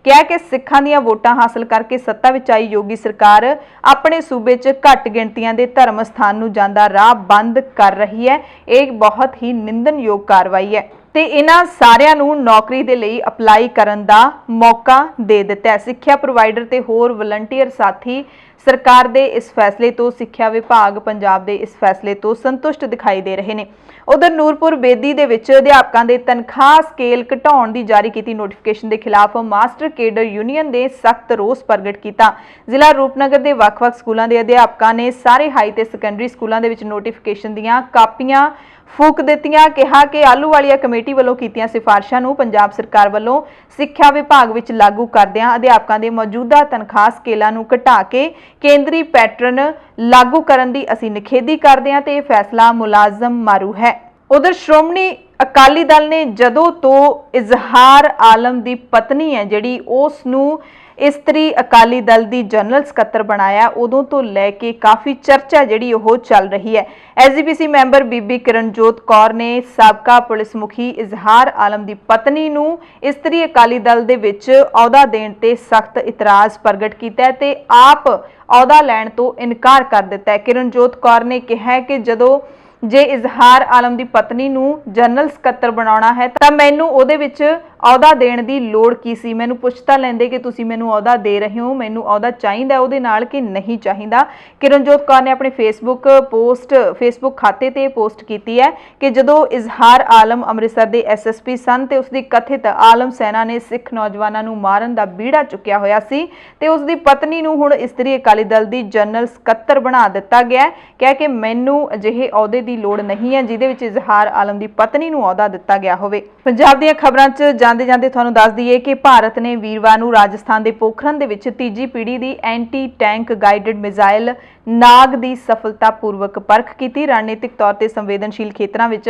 ਕਿਹਾ ਕਿ ਸਿੱਖਾਂ ਦੀਆਂ ਵੋਟਾਂ ਹਾਸਲ ਕਰਕੇ ਸੱਤਾ ਵਿੱਚ ਆਈ ਯੋਗੀ ਸਰਕਾਰ ਆਪਣੇ ਸੂਬੇ 'ਚ ਘੱਟ ਗਿਣਤੀਆਂ ਦੇ ਧਰਮ ਸਥਾਨ ਨੂੰ ਜਾਂਦਾ ਰਾਹ ਬੰਦ ਕਰ ਰਹੀ ਹੈ। ਇਹ ਬਹੁਤ ਹੀ ਨਿੰਦਣਯੋਗ ਕਾਰਵਾਈ ਹੈ ਤੇ ਇਹਨਾਂ ਸਾਰਿਆਂ ਨੂੰ ਨੌਕਰੀ ਦੇ ਲਈ ਅਪਲਾਈ ਕਰਨ ਦਾ ਮੌਕਾ ਦੇ ਦਿੱਤਾ ਹੈ। ਸਿੱਖਿਆ ਪ੍ਰੋਵਾਈਡਰ ਤੇ ਹੋਰ ਵਲੰਟੀਅਰ ਸਾਥੀ ਸਰਕਾਰ ਦੇ ਇਸ ਫੈਸਲੇ ਤੋਂ, ਸਿੱਖਿਆ ਵਿਭਾਗ ਪੰਜਾਬ ਦੇ ਇਸ ਫੈਸਲੇ ਤੋਂ ਸੰਤੁਸ਼ਟ ਦਿਖਾਈ ਦੇ ਰਹੇ ਨੇ। ਉਧਰ ਨੂਰਪੁਰ ਬੇਦੀ ਦੇ ਵਿੱਚ ਅਧਿਆਪਕਾਂ ਦੇ ਤਨਖਾਹ ਸਕੇਲ ਘਟਾਉਣ ਦੀ ਜਾਰੀ ਕੀਤੀ ਨੋਟੀਫਿਕੇਸ਼ਨ ਦੇ ਖਿਲਾਫ ਮਾਸਟਰ ਕੇਡਰ ਯੂਨੀਅਨ ਨੇ ਸਖਤ ਰੋਸ ਪ੍ਰਗਟ ਕੀਤਾ। ਜ਼ਿਲ੍ਹਾ ਰੂਪਨਗਰ ਦੇ ਵੱਖ-ਵੱਖ ਸਕੂਲਾਂ ਦੇ ਅਧਿਆਪਕਾਂ ਨੇ ਸਾਰੇ ਹਾਈ ਤੇ ਸੈਕੰਡਰੀ ਸਕੂਲਾਂ ਦੇ ਵਿੱਚ ਨੋਟੀਫਿਕੇਸ਼ਨ ਦੀਆਂ ਕਾਪੀਆਂ ਫੂਕ ਦਿੱਤੀਆਂ। ਕਿਹਾ ਕਿ ਆਹਲੂਵਾਲੀਆ ਕਮੇਟੀ ਵੱਲੋਂ ਕੀਤੀਆਂ ਸਿਫਾਰਿਸ਼ਾਂ ਨੂੰ ਪੰਜਾਬ ਸਰਕਾਰ ਵੱਲੋਂ ਸਿੱਖਿਆ ਵਿਭਾਗ ਵਿੱਚ ਲਾਗੂ ਕਰਦਿਆਂ ਅਧਿਆਪਕਾਂ ਦੇ ਮੌਜੂਦਾ ਤਨਖਾਹ ਸਕੇਲਾਂ ਨੂੰ ਘਟਾ ਕੇ ਕੇਂਦਰੀ ਪੈਟਰਨ ਲਾਗੂ ਕਰਨ ਦੀ ਅਸੀਂ ਨਿਖੇਧੀ ਕਰਦੇ ਹਾਂ ਤੇ ਇਹ ਫੈਸਲਾ ਮੁਲਾਜ਼ਮ ਮਾਰੂ ਹੈ। ਉਧਰ ਸ਼੍ਰੋਮਣੀ ਅਕਾਲੀ ਦਲ ਨੇ ਜਦੋਂ ਤੋਂ ਇਜ਼ਹਾਰ ਆਲਮ ਦੀ ਪਤਨੀ ਹੈ ਜਿਹੜੀ ਉਸ ਨੂੰ ਇਸਤਰੀ ਅਕਾਲੀ ਦਲ ਦੀ ਜਨਰਲ ਸਕੱਤਰ ਬਣਾਇਆ, ਉਦੋਂ ਤੋਂ ਲੈ ਕੇ ਕਾਫੀ ਚਰਚਾ ਜਿਹੜੀ ਉਹ ਚੱਲ ਰਹੀ ਹੈ। ਐਸਜੀਪੀਸੀ ਮੈਂਬਰ ਬੀਬੀ ਕਿਰਨਜੋਤ ਕੌਰ ਨੇ ਸਾਬਕਾ ਪੁਲਿਸ ਮੁਖੀ ਇਜ਼ਹਾਰ ਆਲਮ ਦੀ ਪਤਨੀ ਨੂੰ ਇਸਤਰੀ ਅਕਾਲੀ ਦਲ ਦੇ ਵਿੱਚ ਅਹੁਦਾ ਦੇਣ ਤੇ ਸਖਤ ਇਤਰਾਜ਼ ਪ੍ਰਗਟ ਕੀਤਾ ਤੇ ਆਪ ਅਹੁਦਾ ਲੈਣ ਤੋਂ ਇਨਕਾਰ ਕਰ ਦਿੱਤਾ ਹੈ। ਕਿਰਨਜੋਤ ਕੌਰ ਨੇ ਕਿਹਾ ਕਿ ਜਦੋਂ ਜੇ ਇਜ਼ਹਾਰ ਆਲਮ ਦੀ ਪਤਨੀ ਨੂੰ ਜਨਰਲ ਸਕੱਤਰ ਬਣਾਉਣਾ ਹੈ ਤਾਂ ਮੈਨੂੰ ਉਹਦੇ ਵਿੱਚ ਅਹੁਦਾ ਦੇਣ ਦੀ ਲੋੜ ਕੀ ਸੀ। ਮੈਨੂੰ ਪੁੱਛ ਤਾਂ ਲੈਂਦੇ ਕਿ ਤੁਸੀਂ ਮੈਨੂੰ ਅਹੁਦਾ ਦੇ ਰਹੇ ਹੋ, ਮੈਨੂੰ ਅਹੁਦਾ ਚਾਹੀਦਾ ਉਹਦੇ ਨਾਲ ਕਿ ਨਹੀਂ ਚਾਹੀਦਾ। ਕਿਰਨਜੋਤ ਕੌਰ ਨੇ ਆਪਣੇ ਫੇਸਬੁੱਕ ਖਾਤੇ ਤੇ ਪੋਸਟ ਕੀਤੀ ਹੈ ਕਿ ਜਦੋਂ ਇਜ਼ਹਾਰ ਆਲਮ ਅੰਮ੍ਰਿਤਸਰ ਦੇ ਐਸਐਸਪੀ ਸਨ ਤੇ ਉਸਦੀ ਕਥਿਤ ਆਲਮ ਸੈਨਾ ਨੇ ਸਿੱਖ ਨੌਜਵਾਨਾਂ ਨੂੰ ਮਾਰਨ ਦਾ ਬੀੜਾ ਚੁੱਕਿਆ ਹੋਇਆ ਸੀ ਤੇ ਉਸਦੀ ਪਤਨੀ ਨੂੰ ਹੁਣ ਇਸਤਰੀ ਅਕਾਲੀ ਦਲ ਦੀ ਜਨਰਲ ਸਕੱਤਰ ਬਣਾ ਦਿੱਤਾ ਗਿਆ। ਕਿਹਾ ਕਿ ਮੈਨੂੰ ਅਜਿਹੇ ਅਹੁਦੇ ਦੀ ਲੋੜ ਨਹੀਂ ਹੈ ਜਿਹਦੇ ਵਿੱਚ ਇਜ਼ਹਾਰ ਆਲਮ ਦੀ ਪਤਨੀ ਨੂੰ ਅਹੁਦਾ ਦਿੱਤਾ ਗਿਆ ਹੋਵੇ। ਪੰਜਾਬ ਦੀਆਂ ਖਬਰਾਂ 'ਚ ਜਾਂਦੇ ਤੁਹਾਨੂੰ ਦੱਸ ਦਈਏ ਕਿ ਭਾਰਤ ਨੇ ਵੀਰਵਾਰ ਨੂੰ ਰਾਜਸਥਾਨ ਦੇ ਪੋਖਰਨ ਦੇ ਵਿੱਚ ਤੀਜੀ ਪੀੜ੍ਹੀ ਦੀ ਐਂਟੀ ਟੈਂਕ ਗਾਈਡਡ ਮਿਜ਼ਾਈਲ ਨਾਗ ਦੀ ਸਫਲਤਾਪੂਰਵਕ ਪਰਖ ਕੀਤੀ। ਰਣਨੀਤਿਕ ਤੌਰ ਤੇ ਸੰਵੇਦਨਸ਼ੀਲ ਖੇਤਰਾਂ ਵਿੱਚ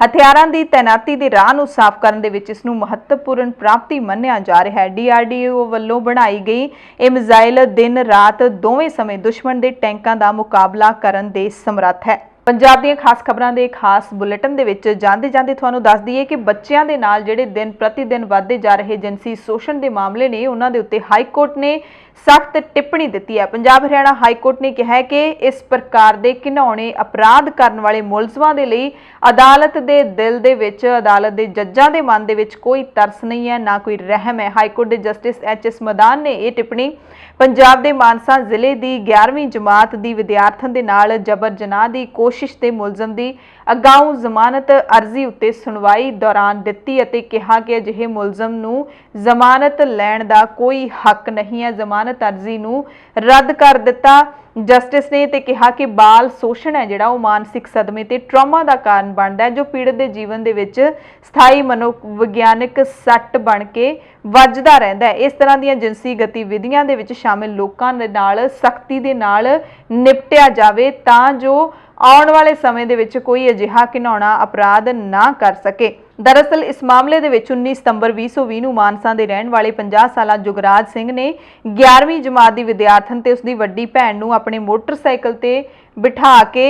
ਹਥਿਆਰਾਂ ਦੀ ਤੈਨਾਤੀ ਦੇ ਰਾਹ ਨੂੰ ਸਾਫ਼ ਕਰਨ ਦੇ ਵਿੱਚ ਇਸ ਨੂੰ ਮਹੱਤਵਪੂਰਨ ਪ੍ਰਾਪਤੀ ਮੰਨਿਆ ਜਾ ਰਿਹਾ ਹੈ। DRDO ਵੱਲੋਂ ਬਣਾਈ ਗਈ ਇਹ ਮਿਜ਼ਾਈਲ ਦਿਨ ਰਾਤ ਦੋਵੇਂ ਸਮੇਂ ਦੁਸ਼ਮਣ ਦੇ ਟੈਂਕਾਂ ਦਾ ਮੁਕਾਬਲਾ ਕਰਨ ਦੇ ਸਮਰੱਥ ਹੈ। ਪੰਜਾਬ ਦੀਆਂ ਖਾਸ ਖਬਰਾਂ ਦੇ ਖਾਸ ਬੁਲੇਟਿਨ ਦੇ ਵਿੱਚ ਜਾਂਦੇ ਤੁਹਾਨੂੰ ਦੱਸ ਦਈਏ ਕਿ ਬੱਚਿਆਂ ਦੇ ਨਾਲ ਜਿਹੜੇ ਦਿਨ ਪ੍ਰਤੀ ਦਿਨ ਵੱਧਦੇ ਜਾ ਰਹੇ ਜਿਨਸੀ ਸ਼ੋਸ਼ਣ ਦੇ ਮਾਮਲੇ ਨੇ ਉਹਨਾਂ ਦੇ ਉੱਤੇ ਹਾਈ ਕੋਰਟ ਨੇ ਸਖਤ ਟਿੱਪਣੀ ਦਿੱਤੀ ਹੈ। ਪੰਜਾਬ ਹਰਿਆਣਾ ਹਾਈ ਕੋਰਟ ਨੇ ਕਿਹਾ ਹੈ ਕਿ ਇਸ ਪ੍ਰਕਾਰ ਦੇ ਘਿਨਾਉਣੇ ਅਪਰਾਧ ਕਰਨ ਵਾਲੇ ਮੁਲਜ਼ਮਾਂ ਦੇ ਲਈ ਅਦਾਲਤ ਦੇ ਦਿਲ ਦੇ ਵਿੱਚ, ਅਦਾਲਤ ਦੇ ਜੱਜਾਂ ਦੇ ਮਨ ਦੇ ਵਿੱਚ ਕੋਈ ਤਰਸ ਨਹੀਂ ਹੈ, ਨਾ ਕੋਈ ਰਹਿਮ ਹੈ। ਹਾਈ ਕੋਰਟ ਦੇ ਜਸਟਿਸ HS ਮਦਾਨ ਨੇ ਇਹ ਟਿੱਪਣੀ ਪੰਜਾਬ ਦੇ ਮਾਨਸਾ ਜ਼ਿਲ੍ਹੇ ਦੀ 11ਵੀਂ ਜਮਾਤ ਦੀ ਵਿਦਿਆਰਥਣ ਦੇ ਨਾਲ ਜਬਰ ਜਨਾਹ ਦੀ ਕੋਸ਼ਿਸ਼ ਤੇ ਮੁਲਜ਼ਮ ਦੀ ਅਗਾਊਂ ਜ਼ਮਾਨਤ ਅਰਜ਼ੀ ਉੱਤੇ ਸੁਣਵਾਈ ਦੌਰਾਨ ਦਿੱਤੀ ਅਤੇ ਕਿਹਾ ਕਿ ਅਜਿਹੇ ਮੁਲਜ਼ਮ ਨੂੰ ਜ਼ਮਾਨਤ ਲੈਣ ਦਾ ਕੋਈ ਹੱਕ ਨਹੀਂ ਹੈ। ਜ਼ਮਾਨਤ ਅਰਜ਼ੀ ਨੂੰ ਰੱਦ ਕਰ ਦਿੱਤਾ ਜਸਟਿਸ ਨੇ ਤੇ ਕਿਹਾ ਕਿ ਬਾਲ ਸ਼ੋਸ਼ਣ ਹੈ ਜਿਹੜਾ ਉਹ ਮਾਨਸਿਕ ਸਦਮੇ ਤੇ ਟਰਾਮਾ ਦਾ ਕਾਰਨ ਬਣਦਾ ਹੈ ਜੋ ਪੀੜਤ ਦੇ ਜੀਵਨ ਦੇ ਵਿੱਚ ਸਥਾਈ ਮਨੋਵਿਗਿਆਨਕ ਸੱਟ ਬਣ ਕੇ ਵੱਜਦਾ ਰਹਿੰਦਾ ਹੈ। ਇਸ ਤਰ੍ਹਾਂ ਦੀਆਂ ਜਿਨਸੀ ਗਤੀਵਿਧੀਆਂ ਦੇ ਵਿੱਚ ਸ਼ਾਮਿਲ ਲੋਕਾਂ ਦੇ ਨਾਲ ਸਖਤੀ ਦੇ ਨਾਲ ਨਿਪਟਿਆ ਜਾਵੇ ਤਾਂ ਜੋ ਆਉਣ ਵਾਲੇ ਸਮੇਂ ਦੇ ਵਿੱਚ ਕੋਈ ਅਜਿਹਾ ਘਿਨਾਉਣਾ ਅਪਰਾਧ ਨਾ ਕਰ ਸਕੇ। ਦਰਅਸਲ ਇਸ ਮਾਮਲੇ ਦੇ ਵਿੱਚ 19 ਸਤੰਬਰ 2020 ਨੂੰ ਮਾਨਸਾ ਦੇ ਰਹਿਣ ਵਾਲੇ 50 ਸਾਲਾ ਜੁਗਰਾਜ ਸਿੰਘ ਨੇ 11ਵੀਂ ਜਮਾਤ ਦੀ ਵਿਦਿਆਰਥਣ ਤੇ ਉਸ ਦੀ ਵੱਡੀ ਭੈਣ ਨੂੰ ਆਪਣੇ ਮੋਟਰਸਾਈਕਲ ਤੇ ਬਿਠਾ ਕੇ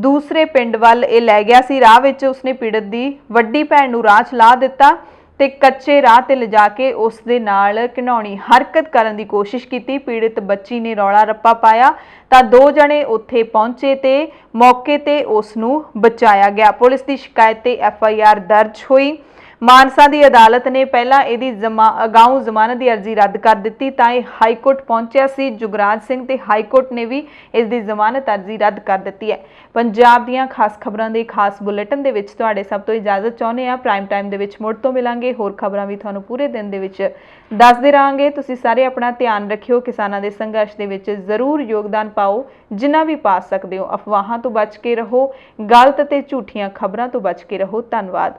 ਦੂਸਰੇ ਪਿੰਡ ਵੱਲ ਇਹ ਲੈ ਗਿਆ ਸੀ। ਰਾਹ ਵਿੱਚ ਉਸਨੇ ਪੀੜਤ ਦੀ ਵੱਡੀ ਭੈਣ ਨੂੰ ਰਾਹ 'ਚ ਲਾ ਦਿੱਤਾ ਤੇ ਕੱਚੇ ਰਾਹ ਤੇ ਲਿਜਾ ਕੇ ਉਸ ਦੇ ਨਾਲ ਘਿਨਾਉਣੀ ਹਰਕਤ ਕਰਨ ਦੀ ਕੋਸ਼ਿਸ਼ ਕੀਤੀ। ਪੀੜਤ ਬੱਚੀ ਨੇ ਰੌਲਾ ਰੱਪਾ ਪਾਇਆ ਤਾਂ ਦੋ ਜਣੇ ਉੱਥੇ ਪਹੁੰਚੇ ਤੇ ਮੌਕੇ ਤੇ ਉਸ ਨੂੰ ਬਚਾਇਆ ਗਿਆ। ਪੁਲਿਸ ਦੀ ਸ਼ਿਕਾਇਤ ਤੇ FIR ਦਰਜ ਹੋਈ। ਮਾਨਸਾ ਦੀ ਅਦਾਲਤ ਨੇ ਪਹਿਲਾਂ ਇਹਦੀ ਅਗਾਊਂ ਜ਼ਮਾਨਤ ਦੀ ਅਰਜ਼ੀ ਰੱਦ ਕਰ ਦਿੱਤੀ ਤਾਂ ਇਹ ਹਾਈ ਕੋਰਟ ਪਹੁੰਚਿਆ ਸੀ ਜੁਗਰਾਜ ਸਿੰਘ ਤੇ ਹਾਈ ਕੋਰਟ ਨੇ ਵੀ ਇਸ ਦੀ ਜ਼ਮਾਨਤ ਅਰਜ਼ੀ ਰੱਦ ਕਰ ਦਿੱਤੀ ਹੈ। ਪੰਜਾਬ ਦੀਆਂ ਖਾਸ ਖਬਰਾਂ ਦੇ ਖਾਸ ਬੁਲੇਟਿਨ ਦੇ ਵਿੱਚ ਤੁਹਾਡੇ ਸਭ ਤੋਂ ਇਜਾਜ਼ਤ ਚਾਹੁੰਦੇ ਆ। ਪ੍ਰਾਈਮ ਟਾਈਮ ਦੇ ਵਿੱਚ ਮੁੜ ਤੋਂ ਮਿਲਾਂਗੇ। ਹੋਰ ਖਬਰਾਂ ਵੀ ਤੁਹਾਨੂੰ ਪੂਰੇ ਦਿਨ ਦੇ ਵਿੱਚ ਦੱਸਦੇ ਰਹਾਂਗੇ। ਤੁਸੀਂ ਸਾਰੇ ਆਪਣਾ ਧਿਆਨ ਰੱਖਿਓ। ਕਿਸਾਨਾਂ ਦੇ ਸੰਘਰਸ਼ ਦੇ ਵਿੱਚ ਜ਼ਰੂਰ ਯੋਗਦਾਨ ਪਾਓ ਜਿੰਨਾ ਵੀ ਪਾ ਸਕਦੇ ਹੋ। ਅਫਵਾਹਾਂ ਤੋਂ ਬਚ ਕੇ ਰਹੋ। ਗਲਤ ਤੇ ਝੂਠੀਆਂ ਖਬਰਾਂ ਤੋਂ ਬਚ ਕੇ ਰਹੋ। ਧੰਨਵਾਦ।